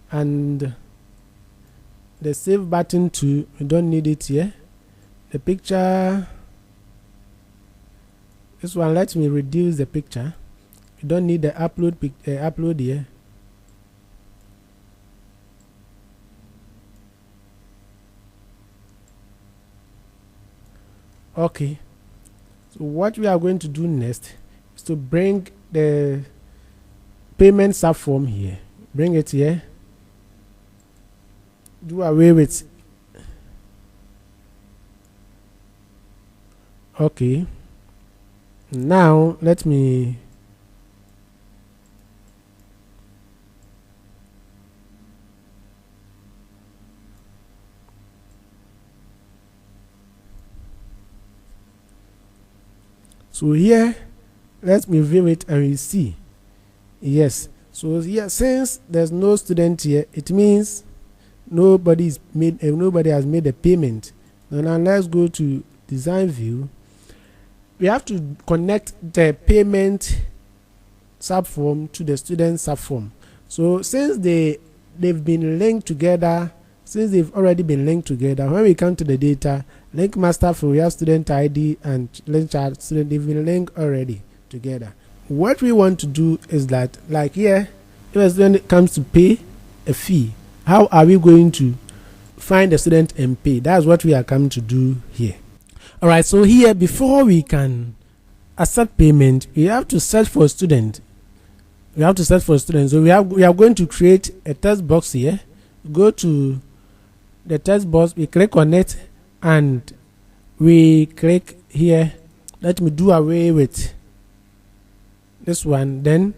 and the save button too, we don't need it here. The picture, this one, let me reduce the picture. You don't need the upload here. Okay, so what we are going to do next is to bring the payment subform here. Bring it here. Do away with. Okay, now let me so here, let me view it and we see. Yes, so here, since there's no student here, it means nobody has made a payment. Now let's go to design view. We have to connect the payment subform to the student subform. So since they've been linked together, since they've already been linked together, when we come to the data, link master for we have student ID and link child student, they've been linked already together. What we want to do is that, like here, if a student comes to pay a fee, how are we going to find the student and pay? That's what we are coming to do here. All right, so here, before we can accept payment, we have to search for a student. So we are going to create a text box here. Go to the text box, we click on it, and we click here. Let me do away with this one. Then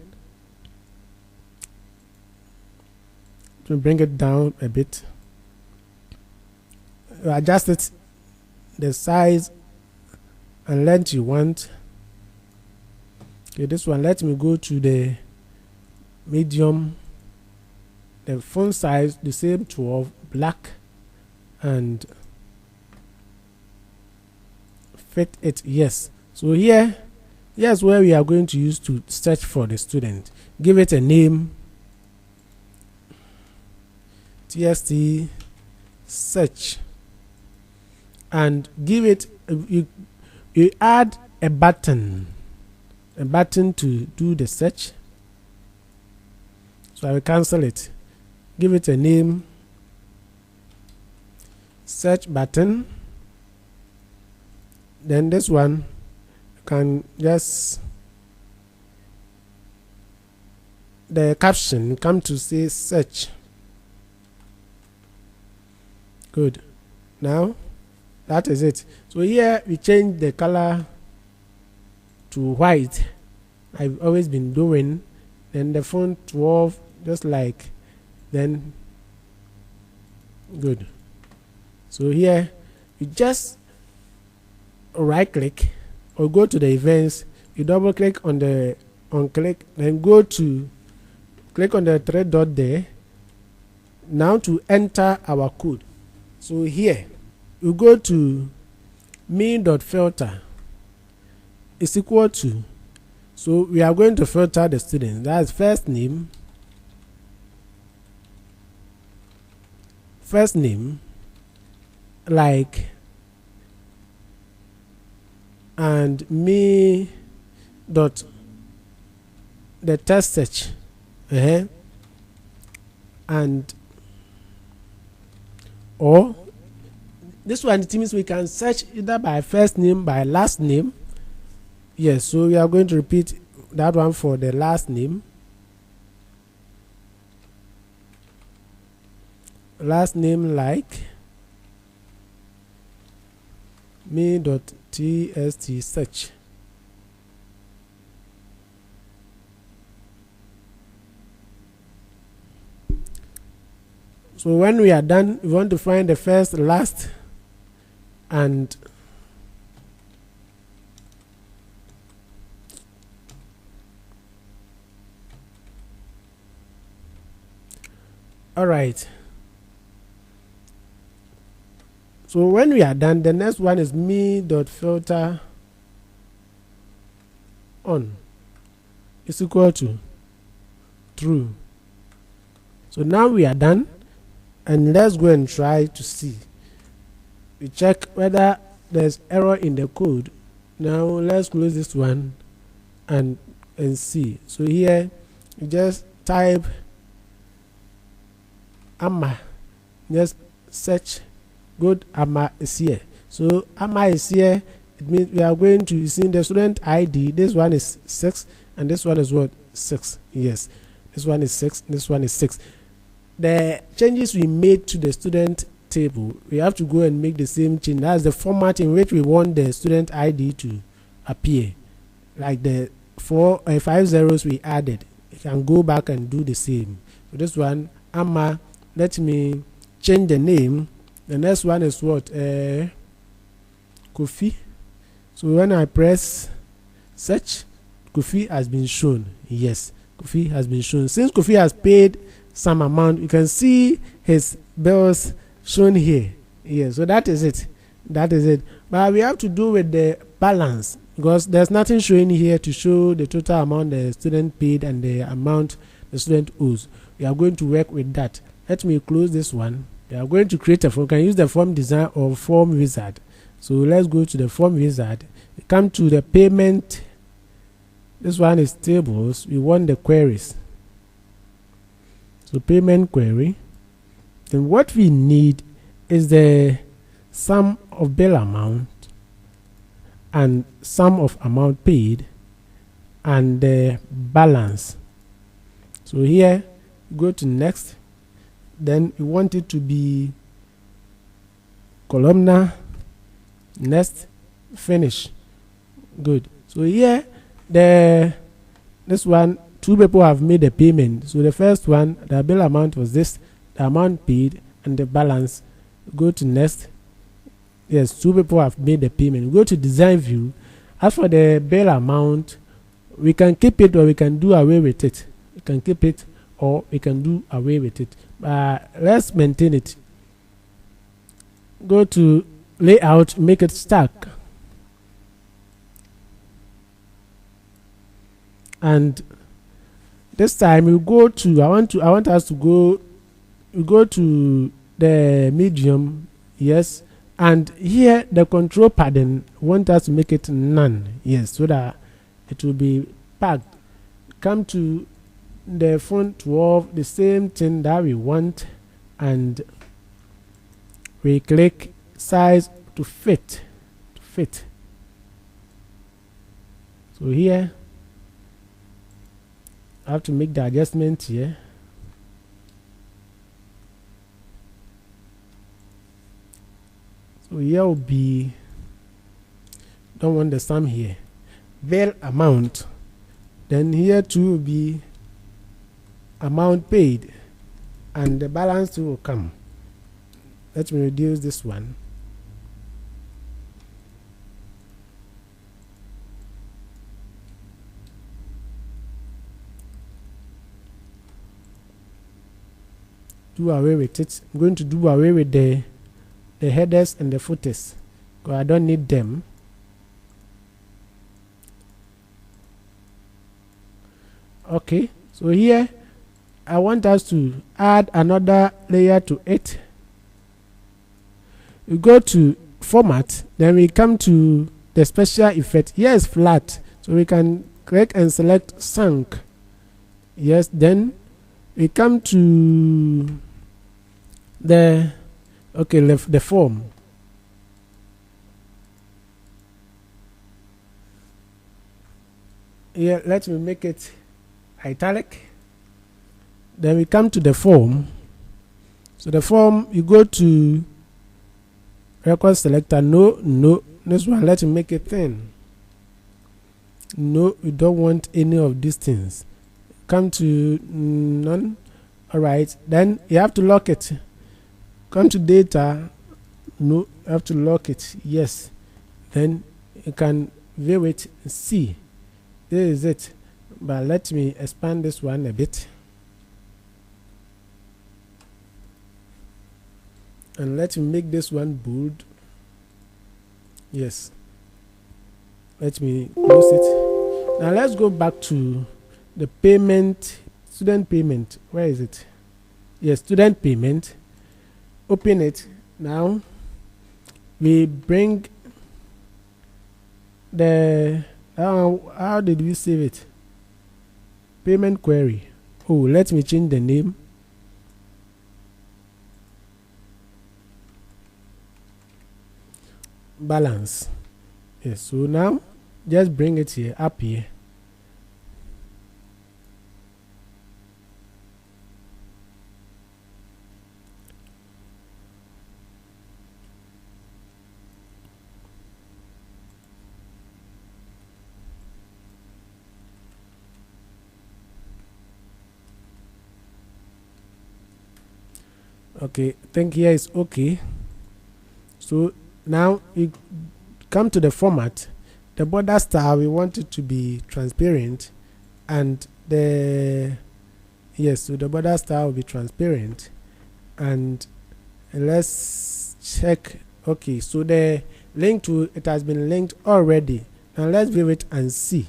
to bring it down a bit, adjust it, the size and length you want. Okay, this one, let me go to the medium, the font size, the same 12, black, and fit it. Yes, so here's where we are going to use to search for the student. Give it a name, tst search, and give it you add a button to do the search. So I will cancel it. Give it a name, search button. Then this one, you can just, the caption come to say search. Good. Now that is it. So here we change the color to white. I've always been doing. Then the font 12, just like, then good. So here you just right click or go to the events, you double click on the click, then go to click on the three dot there. Now to enter our code. So here you go to mean.filter is equal to, so we are going to filter the student. That's first name, like, and me dot the test search, and or This one, it means we can search either by first name, by last name. Yes, so we are going to repeat that one for the last name. Last name like me.tst search. So when we are done, we want to find the first, last, and all right. So when we are done, the next one is me.filter on is equal to true. So now we are done, and let's go and try to see. We check whether there's error in the code. Now let's close this one and see. So here you just type AMA, just search. Good, AMA is here. So AMA is here. It means we are going to see the student ID. This one is 6, and this one is what? 6. Yes, this one is 6. This one is 6. The changes we made to the student table, we have to go and make the same change. That's the format in which we want the student ID to appear. Like the 4 or 5 zeros we added, you can go back and do the same. So this one, AMA. Let me change the name. The next one is what? Kofi. So when I press search, Kofi has been shown. Yes, Kofi has been shown. Since Kofi has paid some amount, you can see his bills shown here. Yes, so that is it. That is it. But we have to do with the balance, because there's nothing showing here to show the total amount the student paid and the amount the student owes. We are going to work with that. Let me close this one. We are going to create a form. You can use the form design or form wizard. So let's go to the form wizard. Come to the payment. This one is tables. We want the queries. So payment query. Then what we need is the sum of bill amount and sum of amount paid and the balance. So here, go to next. Then you want it to be columnar, next, finish. Good. So here, this one, 2 people have made a payment. So the first one, the bill amount was this, the amount paid and the balance. Go to next. Yes, 2 people have made the payment. Go to design view. As for the bill amount, we can keep it or we can do away with it. We can keep it or we can do away with it. Let's maintain it. Go to layout, make it stack, and this time we go to I want us to go to the medium. Yes, and here the control padding want us to make it none. Yes, so that it will be packed. Come to the font 12, the same thing that we want, and we click size to fit. So here I have to make the adjustment here. So here will be, don't want the sum here, bill amount. Then here too will be amount paid, and the balance too will come. Let me reduce this one. Do away with it. I'm going to do away with the headers and the footers, because I don't need them. Okay, so here I want us to add another layer to it. We go to format, then we come to the special effect. Here is flat, so we can click and select sunk. Yes, then we come to the form. here let me make it italic. Then we come to the form. So the form, you go to record selector. No, this one let me make it thin. No, we don't want any of these things. Come to none. Alright, then you have to lock it. Come to data. No, you have to lock it. Yes. Then you can view it. See, this is it. But let me expand this one a bit. And let me make this one bold. Yes. Let me close it. Now let's go back to the payment, student payment. Where is it? Yes, student payment. Open it. Now we bring the how did we save it? Payment query. Oh, let me change the name. Balance. Yes, so now just bring it here, up here. Okay, I think here is okay. So now you come to the format. The border style, we want it to be transparent, and the so the border style will be transparent. And let's check. Okay, so the link to it has been linked already. Now let's view it and see.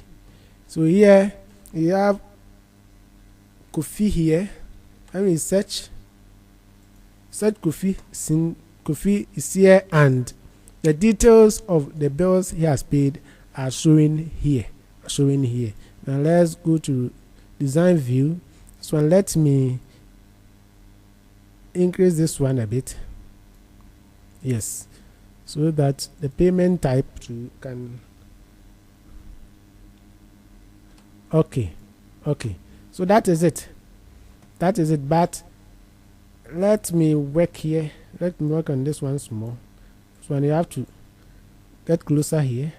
So here you have Kofi here. Let me search Kofi. Kofi is here, and the details of the bills he has paid are showing here. Now let's go to design view. So let me increase this one a bit. Yes, so that the payment type can. Okay. So that is it. But let me work here. Let me work on this one small. So you have to get closer here.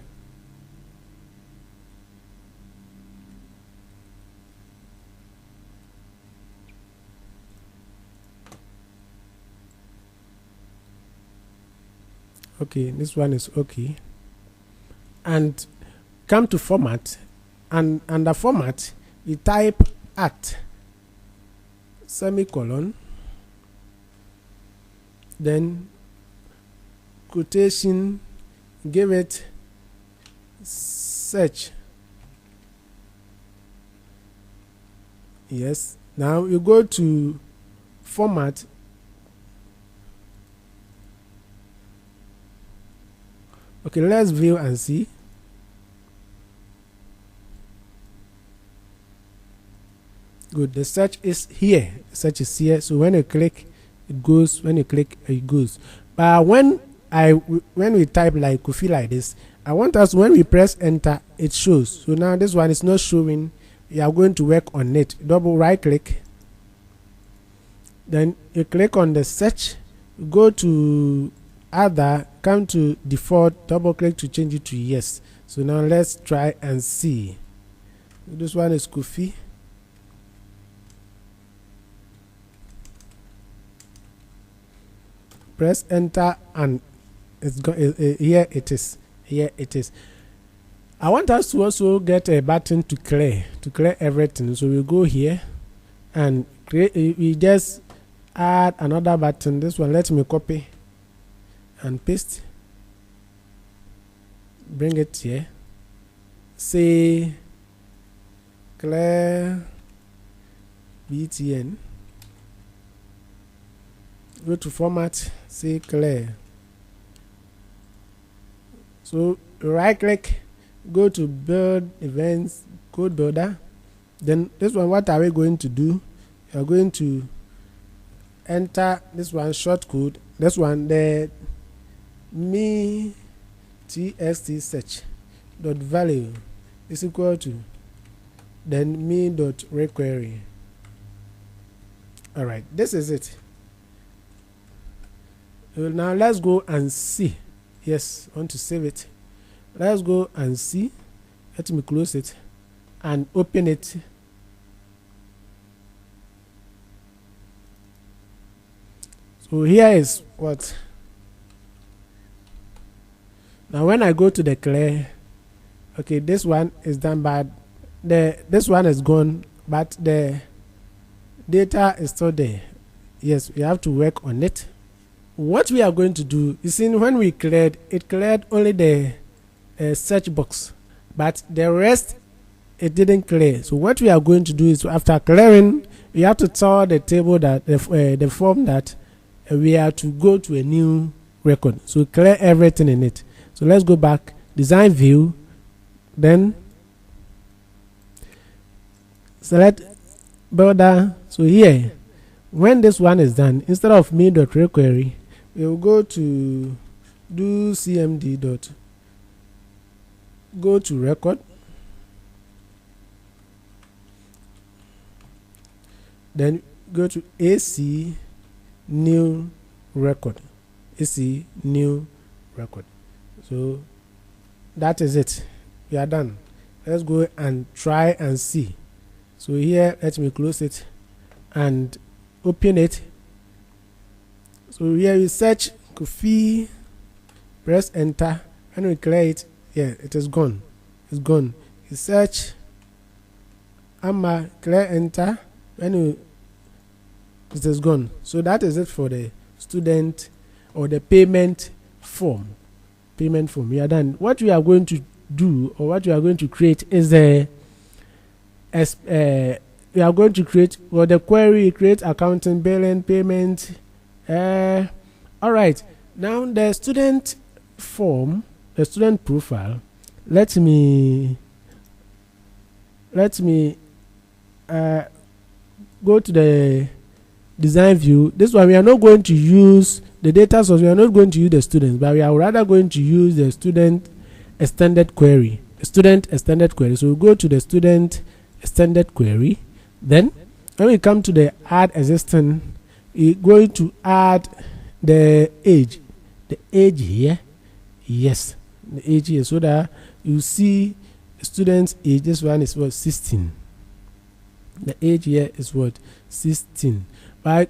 Okay, this one is okay. And come to format, and under format you type at semicolon, then quotation, give it search. Yes, now you go to format. Okay, let's view and see. Good, the search is here. Search is here. So when you click, it goes. When you click, it goes. But when we type like Kofi like this, I want us, when we press enter, it shows. So now this one is not showing. You are going to work on it. Double right click. Then you click on the search. Go to other, come to default, double click to change it to yes. So now let's try and see. This one is Kofi. Press enter and it's here it is. I want us to also get a button to clear everything. So we go here and create. We just add another button. This one, let me copy and paste. Bring it here. Say clear BTN. Go to format, say clear. So right click, go to build events, code builder. Then this one, what are we going to do? You are going to enter this one, short code. This one, the me txt search dot value is equal to then me.requery. All right, this is it. Now let's go and see. Yes, I want to save it. Let's go and see. Let me close it and open it. So here is what. Now when I go to the clear, okay, this one is done, but this one is gone, but the data is still there. Yes, we have to work on it. What we are going to do, you see, when we cleared, it cleared only the search box, but the rest it didn't clear. So what we are going to do is, after clearing, we have to tell the table that the form that we are to go to a new record. So clear everything in it. So let's go back, design view, then select border. So here, when this one is done, instead of me.requery, we will go to do cmd dot, go to record, then go to AC new record, AC new record. So that is it, we are done. Let's go and try and see. So here, let me close it and open it. So here we search Kofi, press enter, and we clear it. Yeah, it is gone. It's gone. You search Amma, clear enter, and it is gone. So that is it for the student or the payment form. Payment form. We are done. What we are going to do, or what we are going to create, is we are going to create, well, the query, create accounting, billing, payment. All right. Now the student form, the student profile. Let me go to the design view. This one we are not going to use the data source. We are not going to use the students, but we are rather going to use the student extended query. Student extended query. So we go to the student extended query. Then when we come to the add existing, we're going to add the age. The age here. Yes, the age here, so that you see the student's age. This one is what, 16. The age here is what, 16. Right?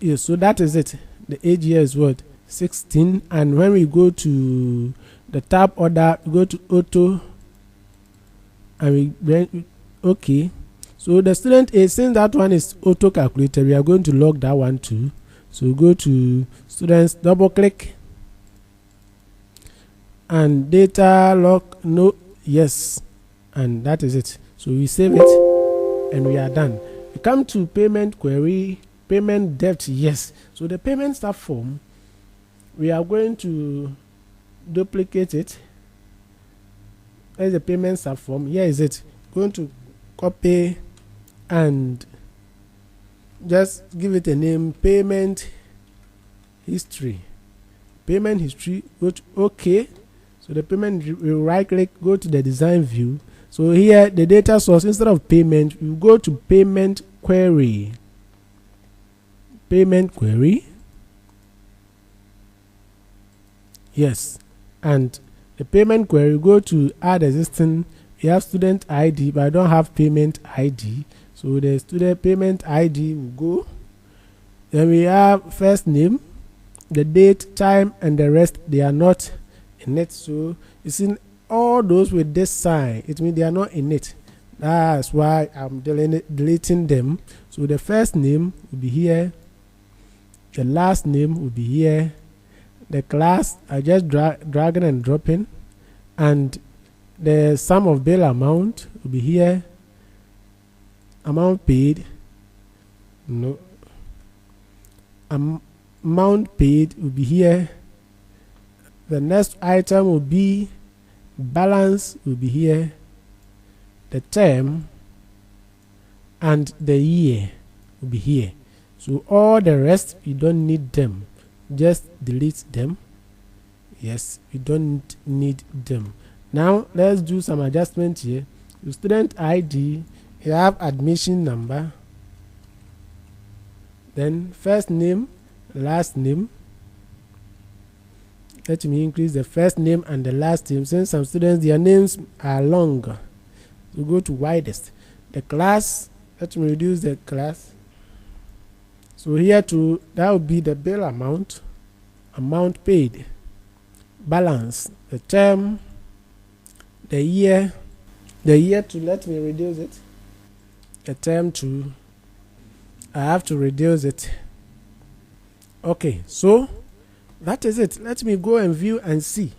Yes, so that is it. The age here is what, 16. And when we go to the tab order, we go to auto, and we bring, okay. So the student age, since that one is auto calculated, we are going to log that one too. So we go to students, double click, and data log, no, yes, and that is it. So we save it, and we are done. We come to payment query, payment depth, yes. So the payment start form, we are going to duplicate it. There's the payment start form. Here is it. Going to copy and just give it a name, payment history. Payment history, go to OK. So the payment, we right click, go to the design view. So here the data source, instead of payment, you go to payment query. Payment query. Yes. And the payment query, go to add existing. You have student ID, but I don't have payment ID. So the student payment ID will go. Then we have first name, the date, time, and the rest, they are not in it. So you see all those with this sign, it means they are not in it. That's why I'm deleting them. So the first name will be here, the last name will be here, the class I just dragging and dropping, and the sum of bill amount will be here, amount paid, no, amount paid will be here, the next item will be balance, will be here, the term and the year will be here. So all the rest, you don't need them, just delete them. Yes, you don't need them. Now let's do some adjustment here. student ID, you have admission number, then first name, last name. Let me increase the first name and the last name, since some students their names are long. So go to widest. The class, let me reduce the class. So here to that would be the bill amount, amount paid, balance, the term, the year to, let me reduce it, the term to, I have to reduce it. Okay, so that is it. Let me go and view and see.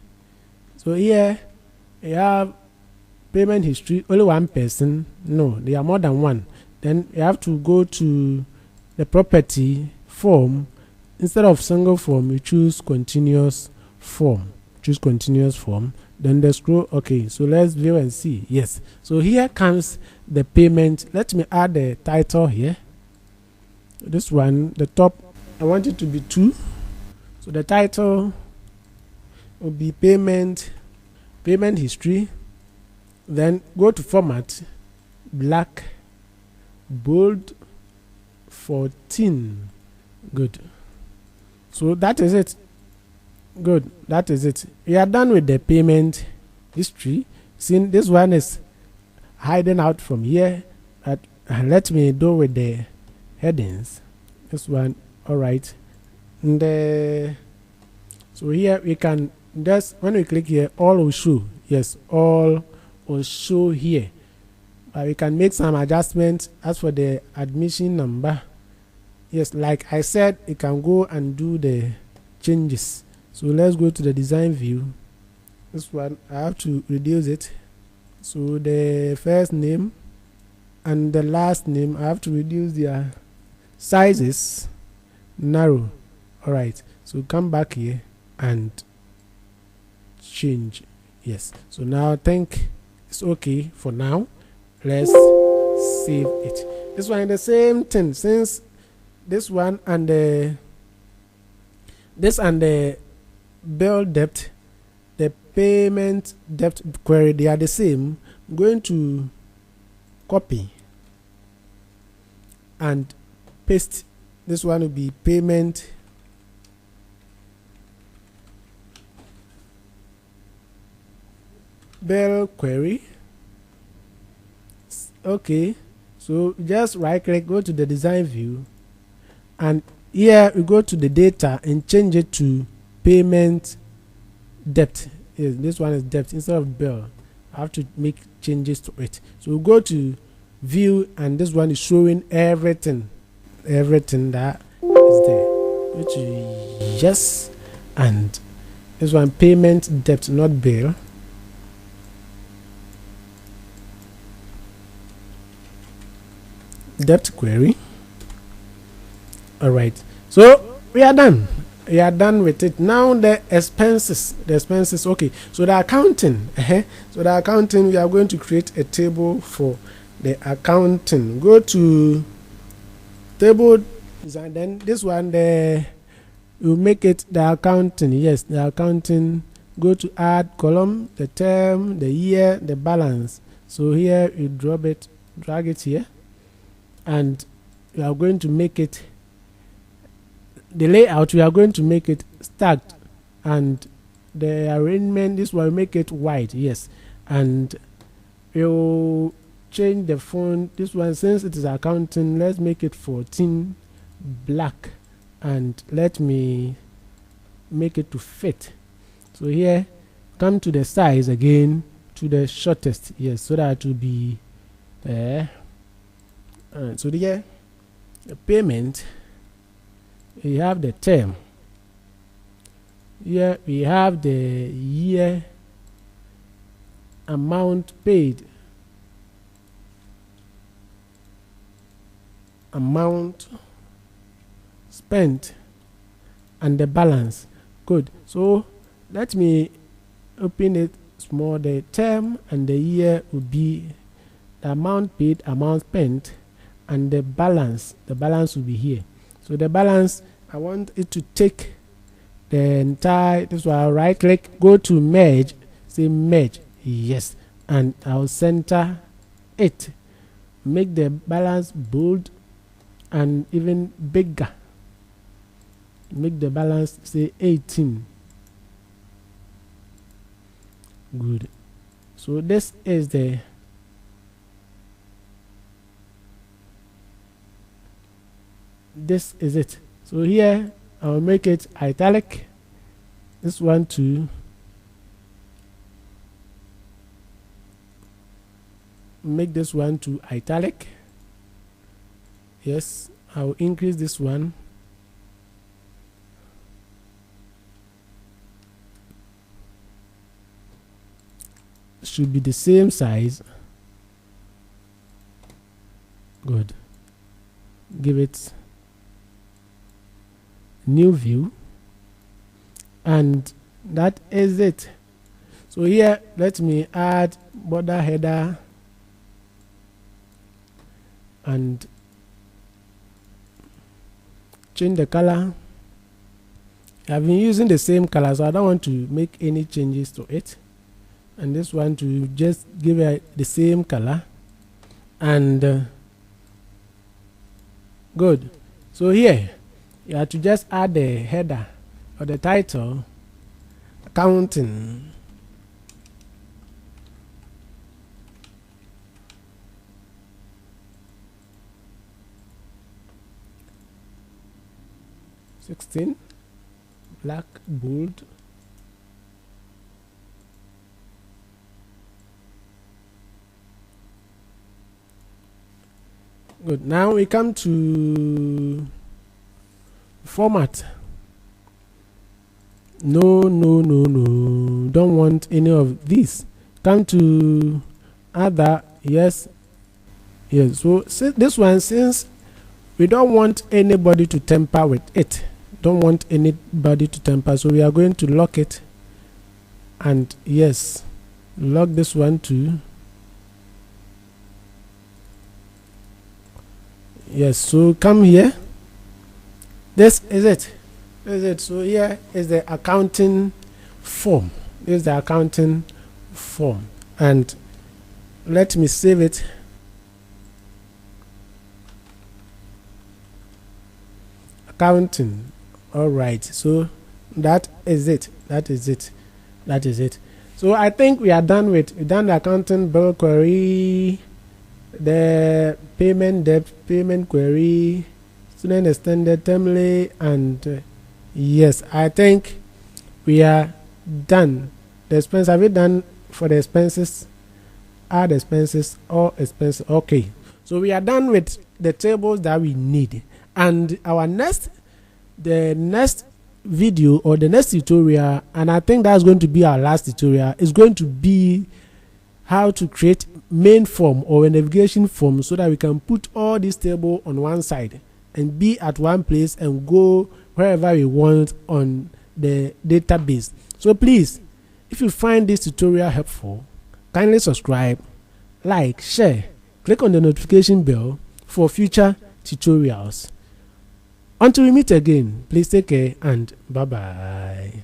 So here you have payment history, only one person. No, there are more than one. Then you have to go to the property form. Instead of single form, you choose continuous form. Then the scroll. Okay, so let's view and see. Yes, so here comes the payment. Let me add the title here. This one, the top, I want it to be 2. So the title will be payment history. Then go to format, black, bold, 14. Good. So that is it. Good. That is it. We are done with the payment history. Since this one is hiding out from here, let me do with the headings. This one, all right. And so here we can just, when we click here, all will show. Yes, all will show here. We can make some adjustments. As for the admission number, yes, like I said, you can go and do the changes. So let's go to the design view. This one, I have to reduce it. So the first name and the last name, I have to reduce their sizes, narrow. All right, so come back here and change. Yes, so now I think it's okay for now. Let's save it. This one is the same thing, since this one and the bill debt, the payment debt query, they are the same. I'm going to copy and paste. This one will be payment bill query. Okay, so just right click, go to the design view, and here we go to the data and change it to payment debt. Yes, this one is debt instead of bill. I have to make changes to it. So we go to view, and this one is showing everything that is there, which is yes. And this one payment debt, not bill. Debt query. All right, so we are done with it. Now the expenses, okay, so the accounting, so the accounting, we are going to create a table for the accounting. Go to table design, then this one, you make it the accounting. Yes, the accounting. Go to add column, the term, the year, the balance. So here you drag it here, and we are going to make it the layout. We are going to make it stacked, and the arrangement, this will make it white. Yes, and you change the font. This one, since it is accounting, let's make it 14 black, and let me make it to fit. So here, come to the size again, to the shortest. Yes, so that it will be so here, the payment, we have the term. Here we have the year, amount paid, amount spent, and the balance. Good. So let me open it small. The term and the year will be the amount paid, amount spent, and the balance. The balance will be here. So the balance, I want it to take the entire. This one, I'll right click, go to merge, say merge. Yes, and I'll center it. Make the balance bold and even bigger. Make the balance say 18. Good. So this is the this is it. So here I'll make it italic. This one too. Make this one to italic. Yes, I'll increase this one. Should be the same size. Good. Give it new view, and that is it. So here let me add border header and change the color. I've been using the same color, so I don't want to make any changes to it. And this one to just give it the same color. And good. So here you have to just add the header or the title, accounting. (16) black, bold. Good. Now we come to format. No, don't want any of these. Come to other. Yes. So this one, since we don't want anybody to tamper with it, so we are going to lock it. And yes, lock this one too. Yes, so come here. This is it. So here is the accounting form. And let me save it. Accounting. All right. So that is it. So I think we are done with the accounting bill query, the payment debt, payment query, student extended template, and yes, I think we are done. The expense, have we done for the expenses? Add expenses or expenses. Okay, so we are done with the tables that we need, and the next video or the next tutorial, and I think that's going to be our last tutorial, is going to be how to create main form or a navigation form so that we can put all these tables on one side and be at one place and go wherever we want on the database. So please, if you find this tutorial helpful, kindly subscribe, like, share, click on the notification bell for future tutorials. Until we meet again, please take care and bye bye.